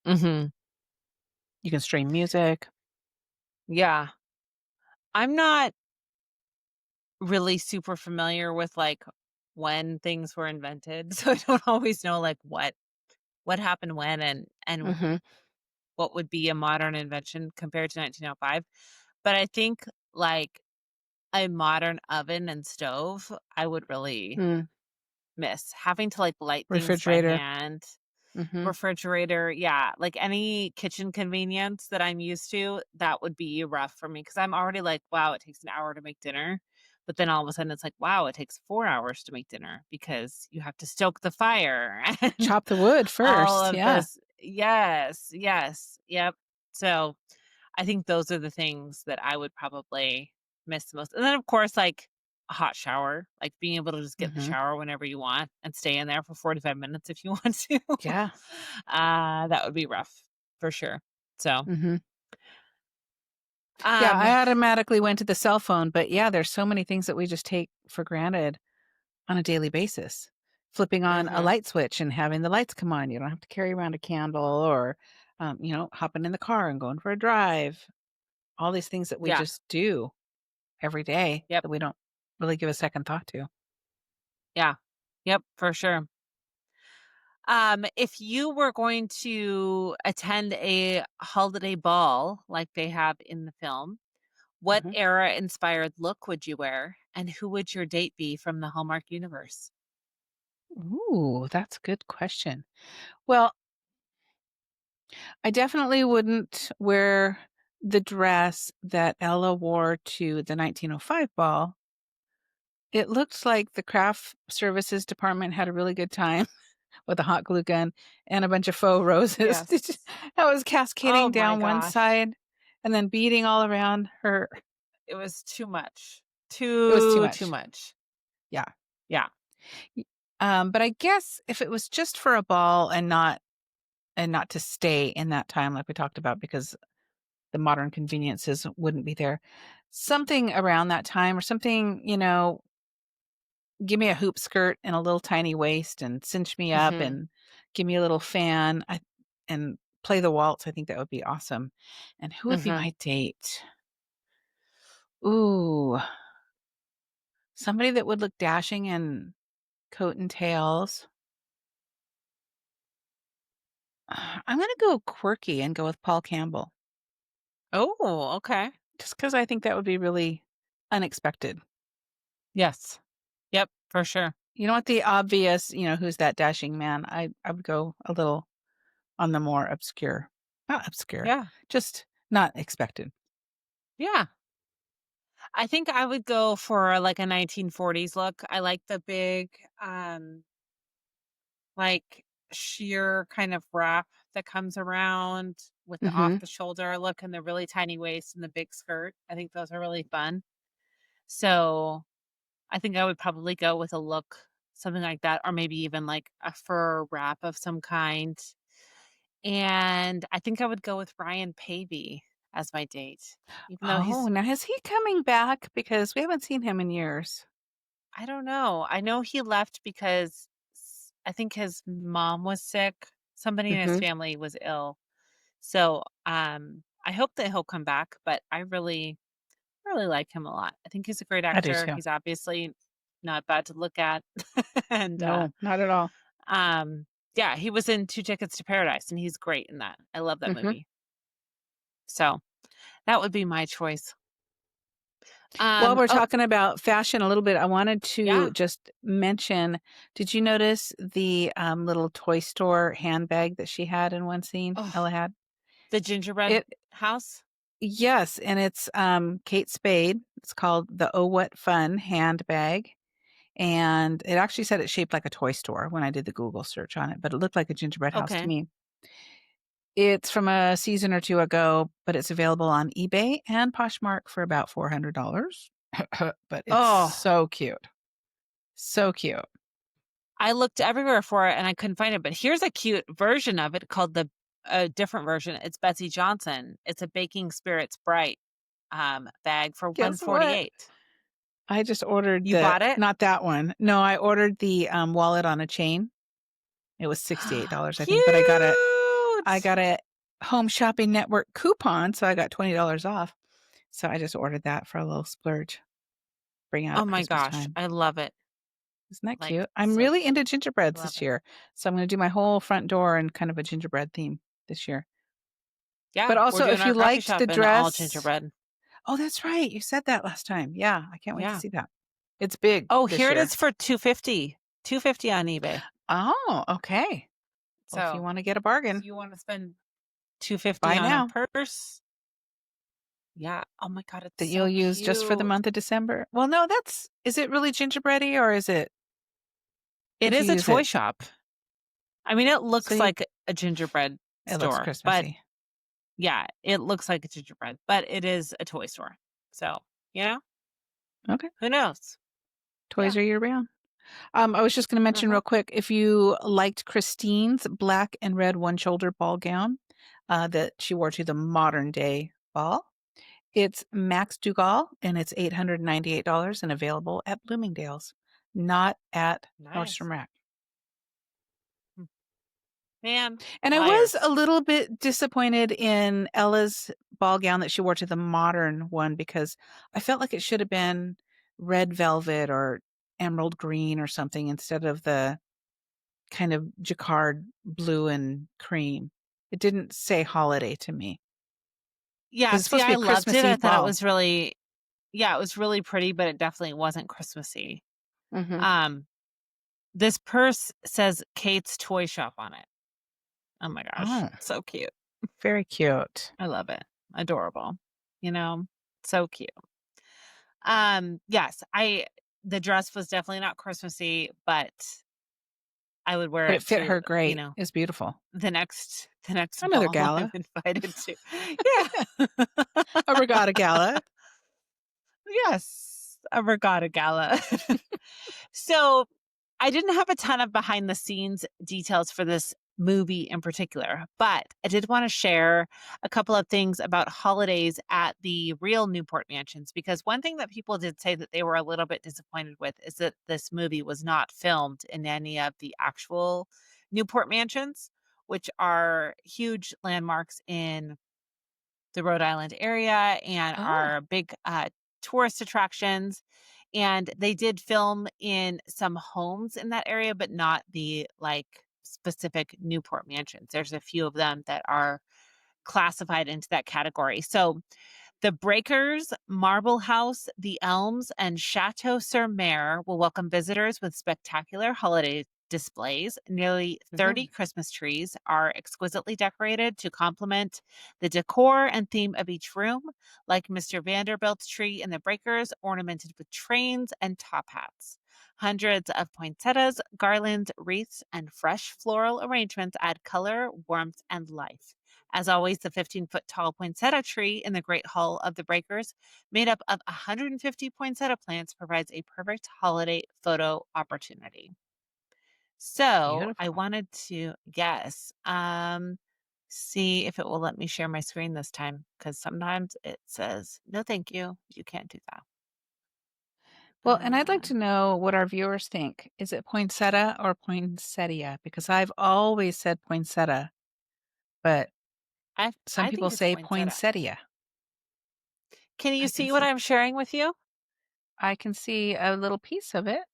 mhm. You can stream music. Yeah. I'm not really super familiar with, like, when things were invented, so I don't always know, like, what happened when and Mhm. what would be a modern invention compared to 1905. But I think, like, a modern oven and stove, I would really Mm. miss. Having to, like, light things by Refrigerator. hand, Mhm. refrigerator, yeah, like, any kitchen convenience that I'm used to, that would be rough for me because 'cause I'm already like, "Wow, it takes an hour to make dinner." But then all of a sudden it's like, "Wow, it takes 4 hours to make dinner," because you have to stoke the fire and Chop the wood all first, of yeah. this. Yes, yes, yep. So I think those are the things that I would probably miss the most. And then, of course, like a hot shower, like being able to just get in the Mhm. shower whenever you want and stay in there for 45 minutes if you want to. Yeah. That would be rough for sure. So, Mhm. Yeah, um, I automatically went to the cell phone, but yeah, there's so many things that we just take for granted on a daily basis. Flipping on a mhm, light switch and having the lights come on. You don't have to carry around a candle or, hopping in the car and going for a drive. All these things that we yeah, just do every day yep, that we don't really give a second thought to. yeah, yep, for sure. If you were going to attend a holiday ball like they have in the film, what Mhm. era inspired look would you wear And who would your date be from the Hallmark universe? Ooh, that's a good question. Well, I definitely wouldn't wear the dress that Ella wore to the 1905 ball. It looked like the craft services department had a really good time with a hot glue gun and a bunch of faux roses. Yes. That was Oh cascading my down one gosh. side and then beading all around her. It was too much. It was too Too much. much. Yeah. Yeah. Y but I guess if it was just for a ball and not to stay in that time like we talked about because the modern conveniences wouldn't be there, something around that time or something, give me a hoop skirt and a little tiny waist and cinch me up Mhm. and give me a little fan, and play the waltz, I think that would be awesome. And who would be Mhm. my date? Ooh, somebody that would look dashing in coat and tails. I'm gonna go quirky and go with Paul Campbell, Oh, okay. just because I think that would be really unexpected. Yes. Yep, for sure. You know what? The obvious, who's that dashing man? I would go a little on the more obscure, not obscure, Yeah. just not expected. Yeah. I think I would go for, like, a 1940s look. I like the big, like, sheer kind of wrap that comes around with the off Hmm. the shoulder look and the really tiny waist and the big skirt. I think those are really fun. So, I think I would probably go with a look something like that, or maybe even, like, a fur wrap of some kind. And I think I would go with Ryan Pavey as my date, even though Oh, he's now is he coming back? Because we haven't seen him in years. I don't know. I know he left because I think his mom was sick. Somebody in his Hmm. family was ill. So, I hope that he'll come back, but really like him a lot. I think he's a great I do actor. too. He's obviously not bad to look at. and, No, not at all. um, yeah, he was in 2 Tickets to Paradise, and he's great in that. I love that Hmm. movie. So, that would be my choice. While we're Oh, talking about fashion a little bit, I wanted to yeah. just mention, did you notice the little toy store handbag that she had in one scene? Oh, Ella had the gingerbread it. house? Yes, and it's Kate Spade. It's called the Oh What Fun handbag. And it actually said it's shaped like a toy store when I did the Google search on it, but it looked like a gingerbread house to Okay. me. It's from a season or two ago, but it's available on eBay and Poshmark for about $400. But it's Oh, so cute. So cute. I looked everywhere for it and I couldn't find it, but here's a cute version of it called the a different version. It's Betsy Johnson. It's a Baking Spirits Bright, bag for Guess what? 148. I just ordered You bought it? not that one. No, I ordered the wallet on a chain. It was $68, I think, but I Cute! got a Home Shopping Network coupon, so I got $20 off. So I just ordered that for a little splurge. Bring out Oh at my Christmas gosh, time. I love it. Isn't that Like, cute? I'm so really cute. into gingerbreads Love this it. year. So I'm gonna do my whole front door in kind of a gingerbread theme this year. Yeah, But we're also, doing if you our coffee liked shop the in all dress. gingerbread. Oh, that's right. You said that last time. Yeah, I can't wait to Yeah. see that. It's big Oh, this here it year. is for 250. 250 on eBay. Oh, okay. Well, if you So, wanna get a if bargain, you wanna spend 250 buy on a now purse, yeah. Oh my god, it's that you'll so use just for the cute. month of December. Well, no, is it really gingerbready or is it It if you is a use toy it? shop. I mean, it So looks you like a gingerbread it looks store, but Christmassy. yeah, it looks like a gingerbread, but it is a toy store. So, you know, Okay. who knows? Toys Yeah. are year round. I was just gonna mention Mhm. real quick, if you liked Christine's black and red one-shoulder ball gown, that she wore to the modern day ball, it's Max Dugal, and it's $898 and available at Bloomingdale's, not at Nice. Nordstrom Rack. Hmm. Man, And I was a liars. little bit disappointed in Ella's ball gown that she wore to the modern one because I felt like it should have been red velvet or emerald green or something instead of the kind of jacquard blue and cream. It didn't say holiday to me Yeah, because it's see, supposed to be I a loved it. Christmas I Eve thought it ball. was really Yeah, it was really pretty, but it definitely wasn't Christmassy. Mhm. Um, this purse says Kate's Toy Shop on it. Oh my gosh, Oh, so cute. very cute. I love it. Adorable. You know, so cute. Yes, I the dress was definitely not Christmassy, but I would wear But it it fit to, her great. It's beautiful. the next Another ball I'm gala. invited to. Yeah. A regatta gala. Yes, a regatta gala. So, I didn't have a ton of behind the scenes details for this movie in particular, but I did want to share a couple of things about holidays at the real Newport mansions because one thing that people did say that they were a little bit disappointed with is that this movie was not filmed in any of the actual Newport mansions, which are huge landmarks in the Rhode Island area and Oh, are big tourist attractions. And they did film in some homes in that area, but not the like specific Newport mansions. There's a few of them that are classified into that category. So the Breakers, Marble House, The Elms, and Chateau sur Mer will welcome visitors with spectacular holiday displays. Nearly 30 mhm. Christmas trees are exquisitely decorated to complement the decor and theme of each room, like Mr. Vanderbilt's tree in the Breakers, ornamented with trains and top hats. Hundreds of poinsettias, garlands, wreaths, and fresh floral arrangements add color, warmth, and life. As always, the 15-foot tall poinsettia tree in the Great Hall of the Breakers, made up of 150 poinsettia plants, provides a perfect holiday photo opportunity. So I Beautiful. wanted to guess, see if it will let me share my screen this time because sometimes it says, no, thank you. You can't do that. Well, and I'd like Uh, to know what our viewers think. Is it poinsettia or poinsettia? Because I've always said poinsettia, but some I people think it's say poinsettia. poinsettia. Can you I can see what see I'm sharing with you? I can see a little piece of it.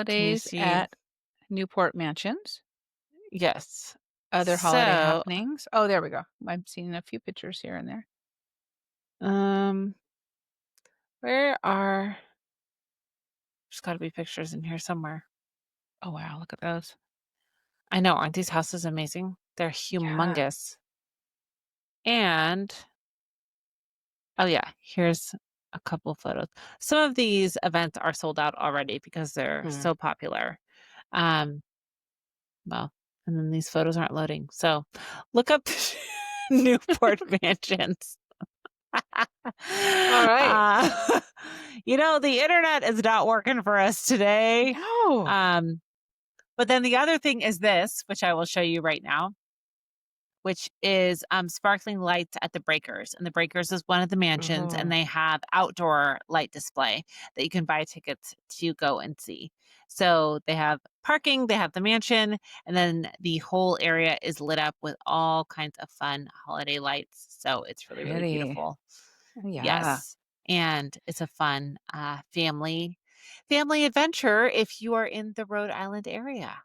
Can you Holidays see? at Newport Mansions, Yes. other holiday So, happenings. Oh, there we go. I'm seeing a few pictures here and there. um, where are there's gotta be pictures in here somewhere. Oh, wow, look at those. I know, aren't these houses amazing? They're Yeah. humongous. And oh yeah, here's a couple photos. Some of these events are sold out already because they're Mm. so popular. Um, well, and then these photos aren't loading. So look up Newport Mansions. All right. uh, the internet is not working for us today. No. Um, but then the other thing is this, which I will show you right now, which is sparkling lights at the Breakers. And the Breakers is one of the mansions, and Oh, they have outdoor light display that you can buy tickets to go and see. So they have parking, they have the mansion, and then the whole area is lit up with all kinds of fun holiday lights. So it's really, really pretty. beautiful. Yeah. Yes. And it's a fun family adventure if you are in the Rhode Island area.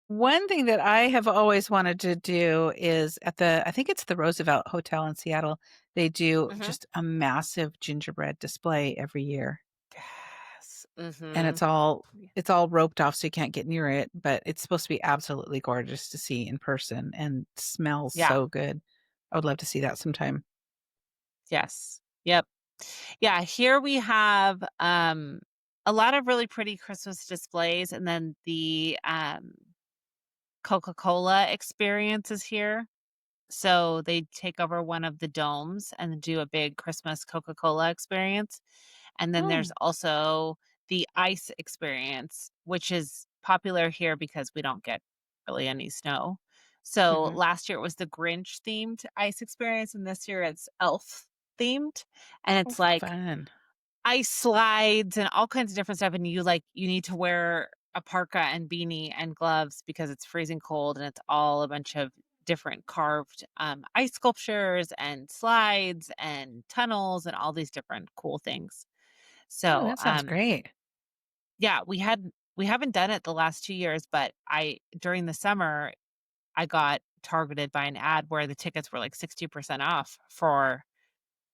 One thing that I have always wanted to do is at I think it's the Roosevelt Hotel in Seattle, they do Hmm. just a massive gingerbread display every year. Yes. And Hmm. it's all roped off so you can't get near it, but it's supposed to be absolutely gorgeous to see in person and smells Yeah. so good. I would love to see that sometime. Yes. Yep. Yeah, here we have, a lot of really pretty Christmas displays, and then the, Coca-Cola experience is here. So they take over one of the domes and do a big Christmas Coca-Cola experience. And then there's Oh. also the ice experience, which is popular here because we don't get really any snow. So Mhm. last year it was the Grinch themed ice experience, and this year it's elf themed. And Oh, it's like fun. ice slides and all kinds of different stuff, and you need to wear a parka and beanie and gloves because it's freezing cold, and it's all a bunch of different carved, ice sculptures and slides and tunnels and all these different cool things. Oh, So, that sounds great. yeah, we haven't done it the last 2 years, but I during the summer, I got targeted by an ad where the tickets were like 60% off for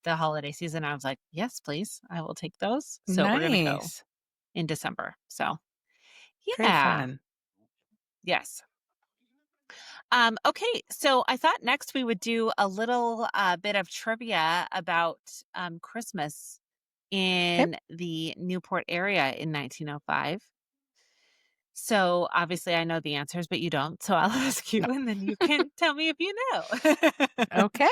the holiday season. I was like, "Yes, please. I will take those." So we're gonna go Nice. in December. So, Very yeah. fun. Yes. Okay, so I thought next we would do a little bit of trivia about Christmas Okay. in the Newport area in 1905. So obviously I know the answers, but you don't. So I'll ask you and then you can tell me if you know. Okay.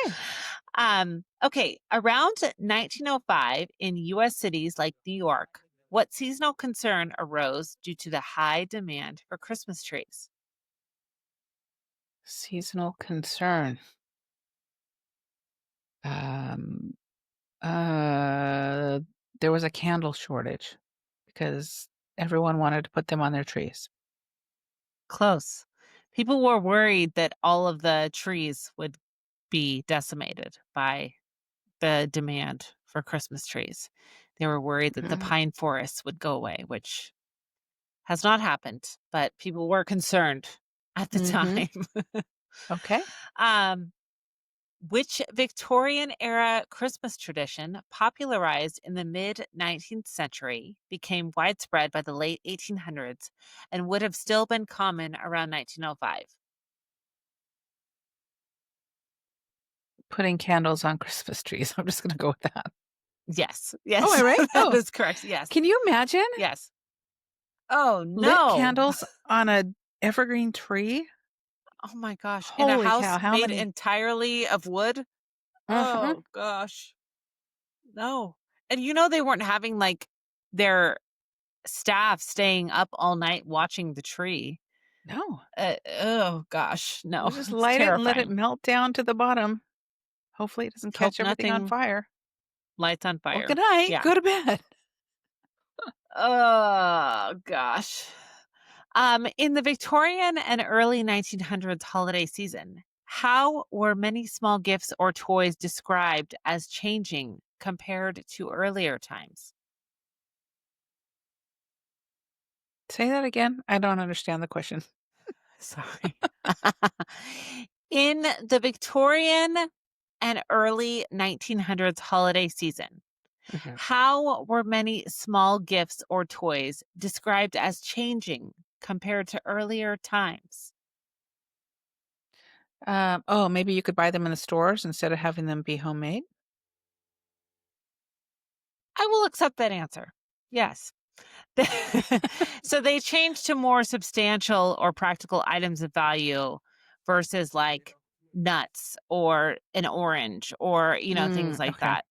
Okay, around 1905 in US cities like New York, what seasonal concern arose due to the high demand for Christmas trees? Seasonal concern. Um, uh, there was a candle shortage because everyone wanted to put them on their trees. Close. People were worried that all of the trees would be decimated by the demand for Christmas trees. They were worried that the Mm, pine forests would go away, which has not happened, but people were concerned at the mhm. time. Okay. um, which Victorian era Christmas tradition, popularized in the mid 19th century, became widespread by the late 1800s and would have still been common around 1905? Putting candles on Christmas trees. I'm just gonna go with that. Yes. Oh, am Yes, I right? that Oh, is correct. Yes. can you imagine Yes. Oh, lit no. candles on a evergreen tree? Oh my gosh. In a Holy house cow, how made many. entirely of wood? Mhm. Oh gosh. No. And they weren't having, like, their staff staying up all night watching the tree. No. Oh gosh. No, We'll just it's light it and let it terrifying. melt down to the bottom. Hopefully, it doesn't Hope catch everything on nothing fire. lights on Well, fire. good night. Yeah. Go to bed. Oh gosh. In the Victorian and early 1900s holiday season, how were many small gifts or toys described as changing compared to earlier times? Say that again? I don't understand the question. Sorry. In the Victorian and early 1900s holiday season, Mhm. how were many small gifts or toys described as changing compared to earlier times? Oh, maybe you could buy them in the stores instead of having them be homemade? I will accept that answer. Yes. So they changed to more substantial or practical items of value versus like nuts or an orange or, things like Okay. that.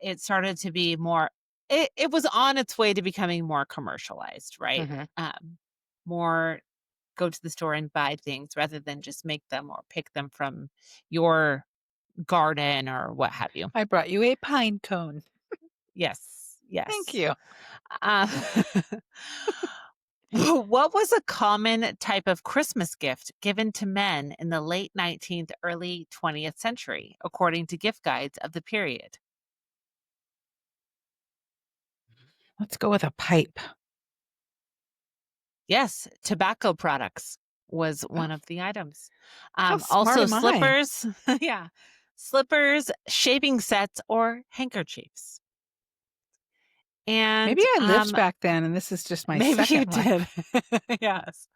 It started to be more, it was on its way to becoming more commercialized, right? Mhm. More go to the store and buy things rather than just make them or pick them from your garden or what have you. I brought you a pine cone. Yes. Thank Yes. you. Uh, what was a common type of Christmas gift given to men in the late 19th, early 20th century, according to gift guides of the period? Let's go with a pipe. Yes, tobacco products was Oh, one of the items. how smart Also, am I? slippers. Yeah. Slippers, shaving sets, or handkerchiefs. Maybe And I lived back then and this is just my maybe you second did. life. Yes.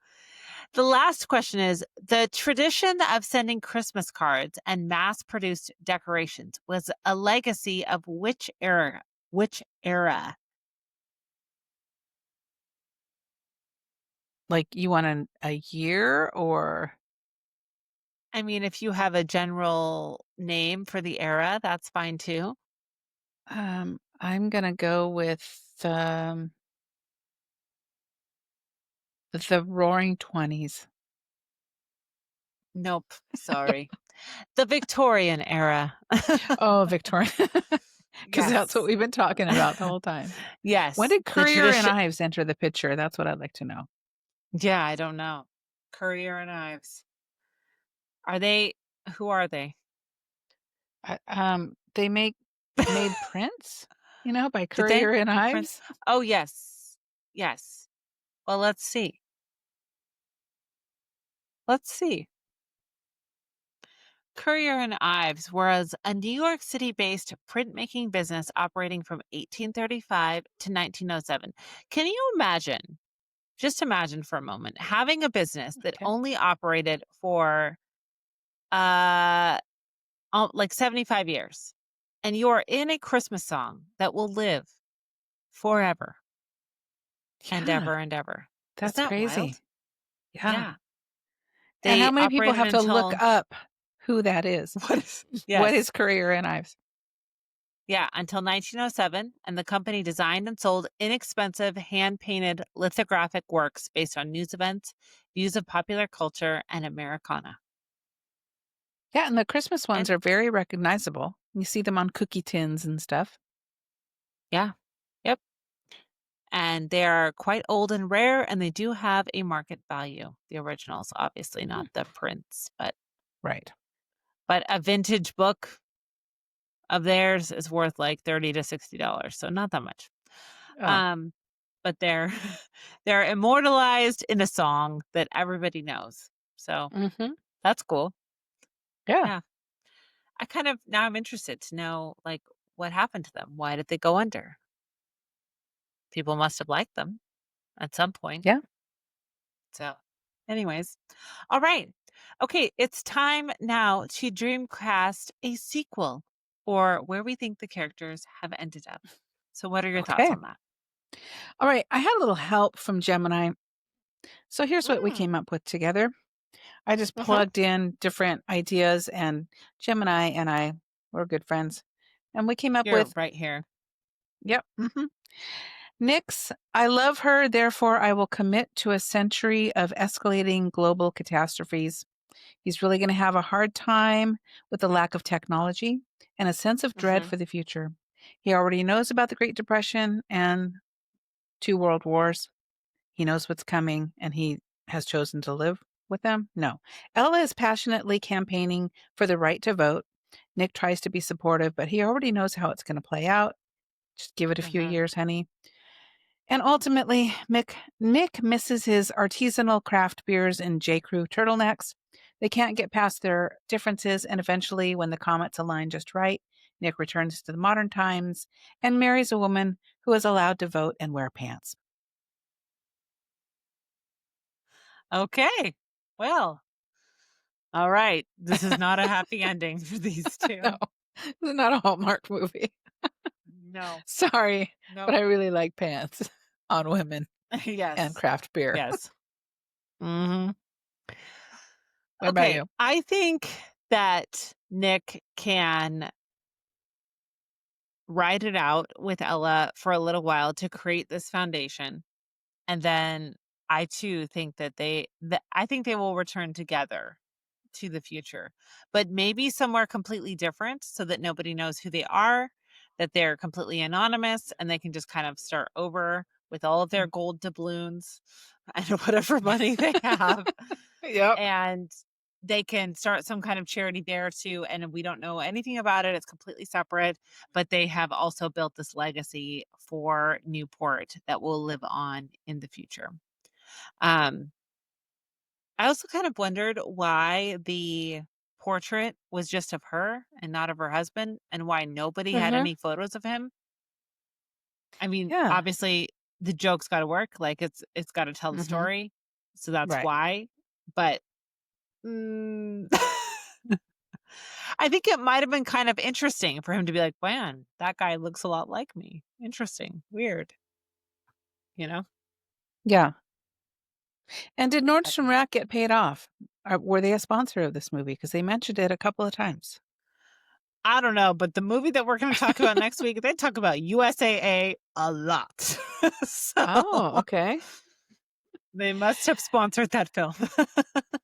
The last question is the tradition of sending Christmas cards and mass produced decorations was a legacy of which era? Which era? Like, you want a year or, I mean, if you have a general name for the era, that's fine too. I'm gonna go with, the Roaring '20s. Nope. Sorry. The Victorian era. Oh, Victorian, because that's what Yes. we've been talking about the whole time. When Yes. did The Courier and tradition. Ives enter the picture? That's what I'd like to know. Yeah, I don't know. Courier and Ives. Are they? Who are they? They made prints, by Did they? Courier and Prince? Ives. Oh, yes. Yes. Well, let's see. Let's see. Currier and Ives was a New York City based printmaking business operating from 1835 to 1907. Can you imagine? Just imagine for a moment having a business that Okay. only operated for uh like 75 years, and you are in a Christmas song that will live forever and Yeah, ever and ever. Isn't that's that crazy. wild? Yeah. Yeah. And They how many people operated have to look until up who that is? what is What yes. is Career and Ives? Yeah, until 1907, and the company designed and sold inexpensive hand-painted lithographic works based on news events, views of popular culture, and Americana. Yeah, and the Christmas ones And are very recognizable. You see them on cookie tins and stuff. yeah. Yep. And they are quite old and rare, and they do have a market value. The originals, obviously Mm. not the prints, Right. but a vintage book of theirs is worth like $30 to $60, so not that much. Oh. Um, but they're they're immortalized in a song that everybody knows. So Mhm. that's cool. Yeah. Yeah. I kind of now I'm interested to know like what happened to them. Why did they go under? People must have liked them at some point. Yeah. So, anyways, all right. Okay, it's time now to dreamcast a sequel or where we think the characters have ended up. So, what are your thoughts Okay. on that? All right. I had a little help from Gemini. So here's what we Mm. came up with together. I just Uh-huh. plugged in different ideas, and Gemini and I were good friends. And we came up You're with, right here. yep. Nix, I love her, therefore I will commit to a century of escalating global catastrophes. He's really going to have a hard time with the lack of technology and a sense of dread Hmm. for the future. He already knows about the Great Depression and two world wars. He knows what's coming and he has chosen to live with them. No. Ella is passionately campaigning for the right to vote. Nick tries to be supportive, but he already knows how it's going to play out. Just give it a few Hmm. years, honey. And ultimately, Nick misses his artisanal craft beers and J. Crew turtlenecks. They can't get past their differences, and eventually, when the comets align just right, Nick returns to the modern times and marries a woman who is allowed to vote and wear pants. Okay. Well, all right. This is not a happy ending for these No, two. this is not a Hallmark movie. No. Sorry, but Nope. I really like pants on women and Yes. craft beer. Yes. Hmm. What about Okay. you? I think that Nick can ride it out with Ella for a little while to create this foundation. And then I too think that I think they will return together to the future, but maybe somewhere completely different so that nobody knows who they are, that they're completely anonymous and they can just kind of start over with all of their Mm. gold doubloons and whatever money they have. Yep. And they can start some kind of charity there too, and we don't know anything about it. It's completely separate, but they have also built this legacy for Newport that will live on in the future. Um, I also kind of wondered why the portrait was just of her and not of her husband, and why nobody had Hmm. any photos of him. I mean, Yeah. obviously the joke's got to work, like it's got to tell the Hmm. story, so that's Right. why. But mm, I think it might have been kind of interesting for him to be like, "Man, that guy looks a lot like me. Interesting, weird," you know. Yeah. And did But Nordstrom Rack get paid off? Were they a sponsor of this movie? Because they mentioned it a couple of times. I don't know, but the movie that we're going to talk about next week, they talk about USAA a lot. So Oh, okay. they must have sponsored that film.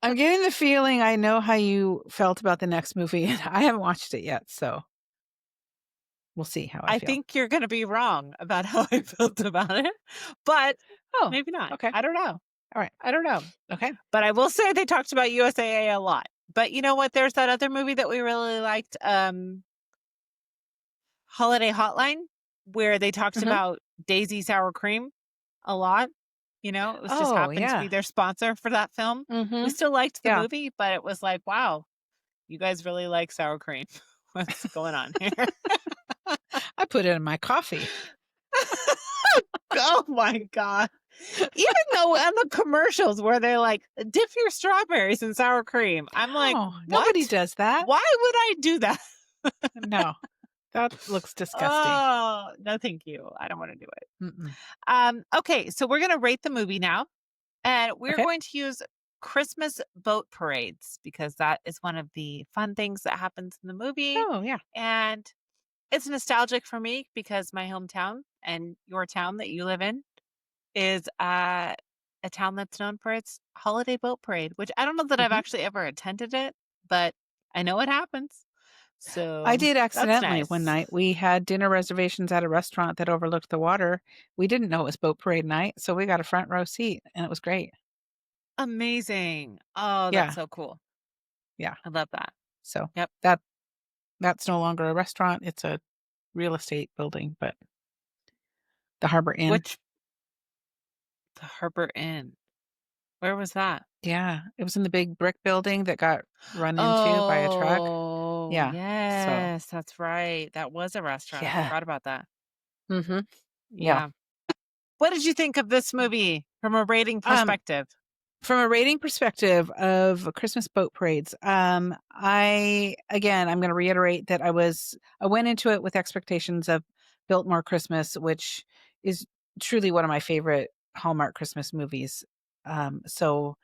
I'm getting the feeling I know how you felt about the next movie, and I haven't watched it yet, so we'll see how I I feel. think you're going to be wrong about how I felt about it, but Oh, maybe not. okay. I don't know. All right. I don't know. Okay. But I will say they talked about USAA a lot. But you know what? There's that other movie that we really liked, Holiday Hotline, where they talked Mhm. about Daisy Sour Cream a lot. It was just Oh, happened to be yeah. their sponsor for that film. We Mhm. still liked the Yeah. movie, but it was like, wow, You guys really like sour cream. What's going on here? I put it in my coffee. Oh my god. Even though on the commercials where they're like, "Dip your strawberries in sour cream." I'm like, No, nobody "What? does that. Why would I do that?" No, that looks disgusting. Oh, no, thank you. I don't wanna do it. Mm-mm. Okay, so we're gonna rate the movie now, and we're Okay. going to use Christmas boat parades because that is one of the fun things that happens in the movie, Oh, yeah. and it's nostalgic for me because my hometown and your town that you live in is, a town that's known for its holiday boat parade, which I don't know that I've Mhm. actually ever attended it, but I know it happens. I So, did that's accidentally one nice. night. We had dinner reservations at a restaurant that overlooked the water. We didn't know it was boat parade night, so we got a front row seat, and it was great. Amazing. Oh, that's Yeah, so cool. yeah. I love that. So Yep. that that's no longer a restaurant, it's a real estate building, but the Harbor Inn. Which the Harbor Inn. Where was that? Yeah, it was in the big brick building that got run into by a truck. Oh, Yeah, so yes, that's right. That was a restaurant. I yeah. forgot about that. Mhm. Yeah. Yeah. What did you think of this movie from a rating Um, perspective? from a rating perspective of Christmas boat parades, I'm gonna reiterate that I went into it with expectations of Biltmore Christmas, which is truly one of my favorite Hallmark Christmas movies. So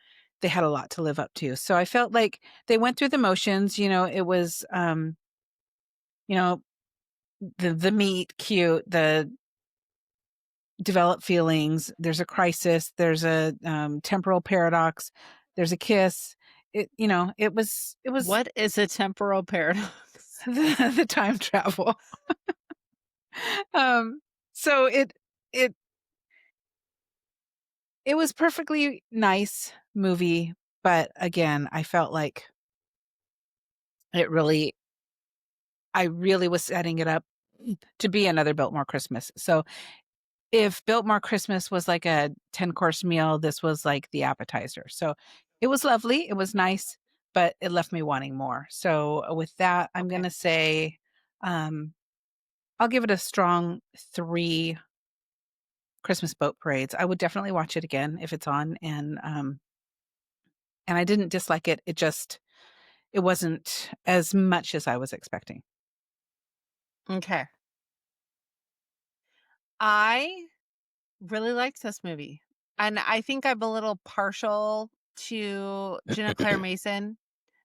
they had a lot to live up to. So I felt like they went through the motions, it was, you know, the meet cute, the develop feelings, there's a crisis, there's a, temporal paradox, there's a kiss. It was What is a temporal paradox? the time travel. Um, so it it was perfectly nice movie, but again, I felt like it really I really was setting it up to be another Biltmore Christmas. So if Biltmore Christmas was like a 10-course meal, this was like the appetizer. So it was lovely, it was nice, but it left me wanting more. So with that, I'm Okay. gonna say, um, I'll give it a strong 3 Christmas boat parades. I would definitely watch it again if it's on, and I didn't dislike it, it wasn't as much as I was expecting. Okay. I really liked this movie, and I think I'm a little partial to Jenna Claire Mason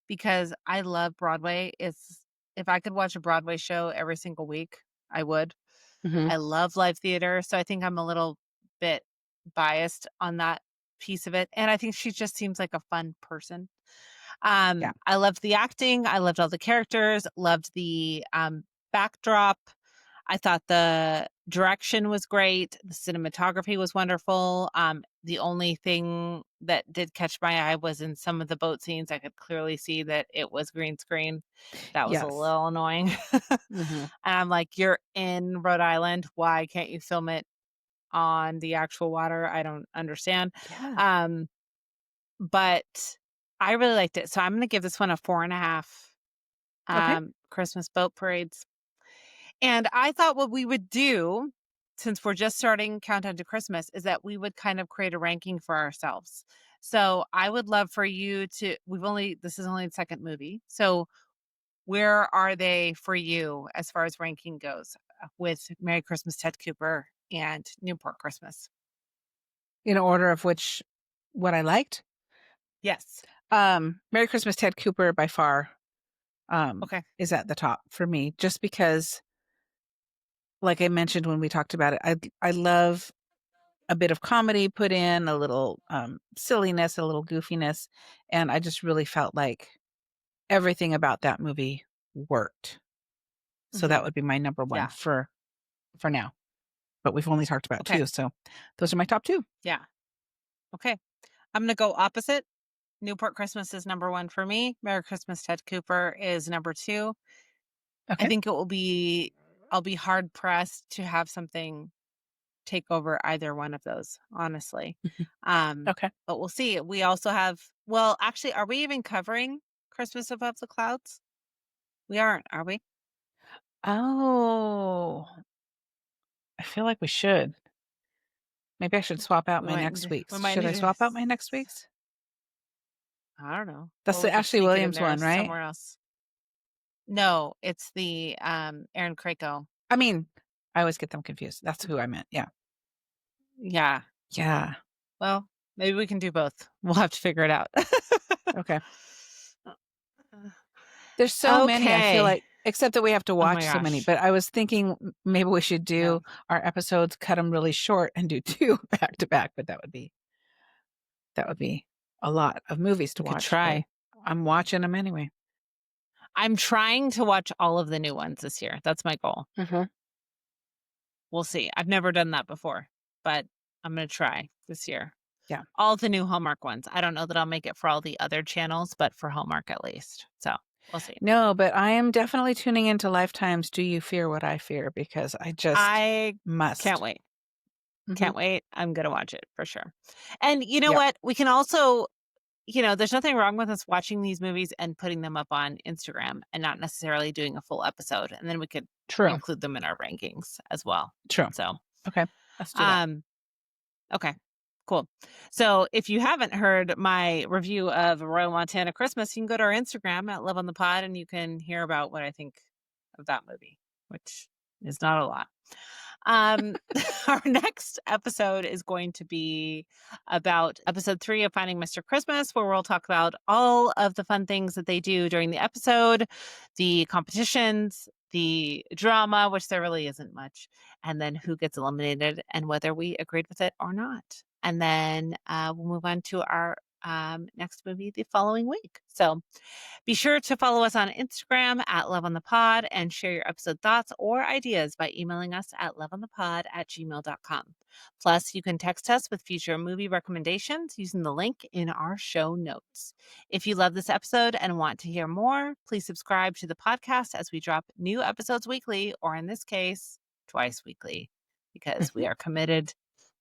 because I love Broadway. It's if I could watch a Broadway show every single week, I would. Mhm. I love live theater, so I think I'm a little bit biased on that piece of it, and I think she just seems like a fun person. Yeah. I loved the acting, I loved all the characters, loved the, backdrop. I thought the direction was great, the cinematography was wonderful. The only thing that did catch my eye was in some of the boat scenes, I could clearly see that it was green screen. That was a Yes. little annoying. Mhm. And I'm like, "You're in Rhode Island, why can't you film it on the actual water?" I don't understand. Yeah. Um, but I really liked it, so I'm gonna give this one a 4.5, Okay. Christmas boat parades. And I thought what we would do, since we're just starting Countdown to Christmas, is that we would kind of create a ranking for ourselves. So I would love for you to this is only the second movie. So where are they for you as far as ranking goes with Merry Christmas, Ted Cooper and Newport Christmas? In order of which what I liked? Yes. Merry Christmas, Ted Cooper by far, Okay. is at the top for me just because, like I mentioned when we talked about it, I love a bit of comedy put in, a little, silliness, a little goofiness, and I just really felt like everything about that movie worked. So that Mhm. would be my number 1 Yeah. for now, but we've only talked about Okay. 2, so those are my top 2. Yeah. Okay. I'm gonna go opposite. Newport Christmas is number 1 for me. Merry Christmas, Ted Cooper is number 2. I Okay. think I'll be hard pressed to have something take over either one of those, honestly. Okay. But we'll see. We also have well, actually, are we even covering Christmas Above the Clouds? We aren't, are we? Oh, I feel like we should. Maybe I should swap out my next We week's. might Should need I to swap out my next week's? I don't know. That's Or the we could Ashley sneak it in Williams there one, right? somewhere else. No, it's the, Aaron Krakow. I mean, I always get them confused. That's who I meant. Yeah. Yeah. Yeah. Well, maybe we can do both. We'll have to figure it out. Okay. There's so many, I feel Okay. like, except that we have to Oh my watch so many, gosh. but I was thinking maybe we should Yeah. do our episodes, cut them really short and do 2 back to back, but that would be a lot of movies to We could watch, but try. I'm watching them anyway. I'm trying to watch all of the new ones this year. That's my goal. Mhm. We'll see. I've never done that before, but I'm going to try this year. Yeah. All the new Hallmark ones. I don't know that I'll make it for all the other channels, but for Hallmark at least. So we'll see. No, but I am definitely tuning into Lifetime's Do You Fear What I Fear because I just I can't must. wait. Mhm. Can't wait. I'm going to watch it for sure. And you know Yep. what? We can also, there's nothing wrong with us watching these movies and putting them up on Instagram and not necessarily doing a full episode. And then we could True. include them in our rankings as well. True. So, Okay. Let's do that. um, okay, cool. So if you haven't heard my review of Royal Montana Christmas, you can go to our Instagram at Love on the Pod and you can hear about what I think of that movie, which is not a lot. Um, our next episode is going to be about episode 3 of Finding Mr. Christmas, where we'll talk about all of the fun things that they do during the episode, the competitions, the drama, which there really isn't much, and then who gets eliminated and whether we agreed with it or not. And then we'll move on to our next movie the following week. So be sure to follow us on Instagram at Love on the Pod and share your episode thoughts or ideas by emailing us at loveonthepod@gmail.com. Plus, you can text us with future movie recommendations using the link in our show notes. If you love this episode and want to hear more, please subscribe to the podcast as we drop new episodes weekly, or in this case, twice weekly, because we Mhm. are committed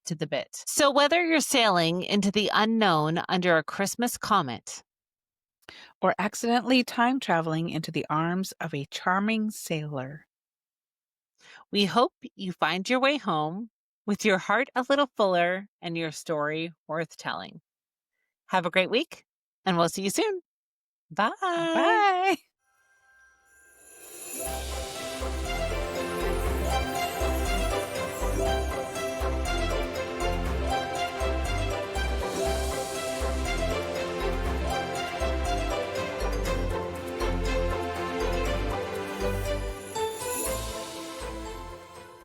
to the bit. So whether you're sailing into the unknown under a Christmas comet, Or accidentally time traveling into the arms of a charming sailor. we hope you find your way home with your heart a little fuller and your story worth telling. Have a great week, and we'll see you soon. Bye. Bye.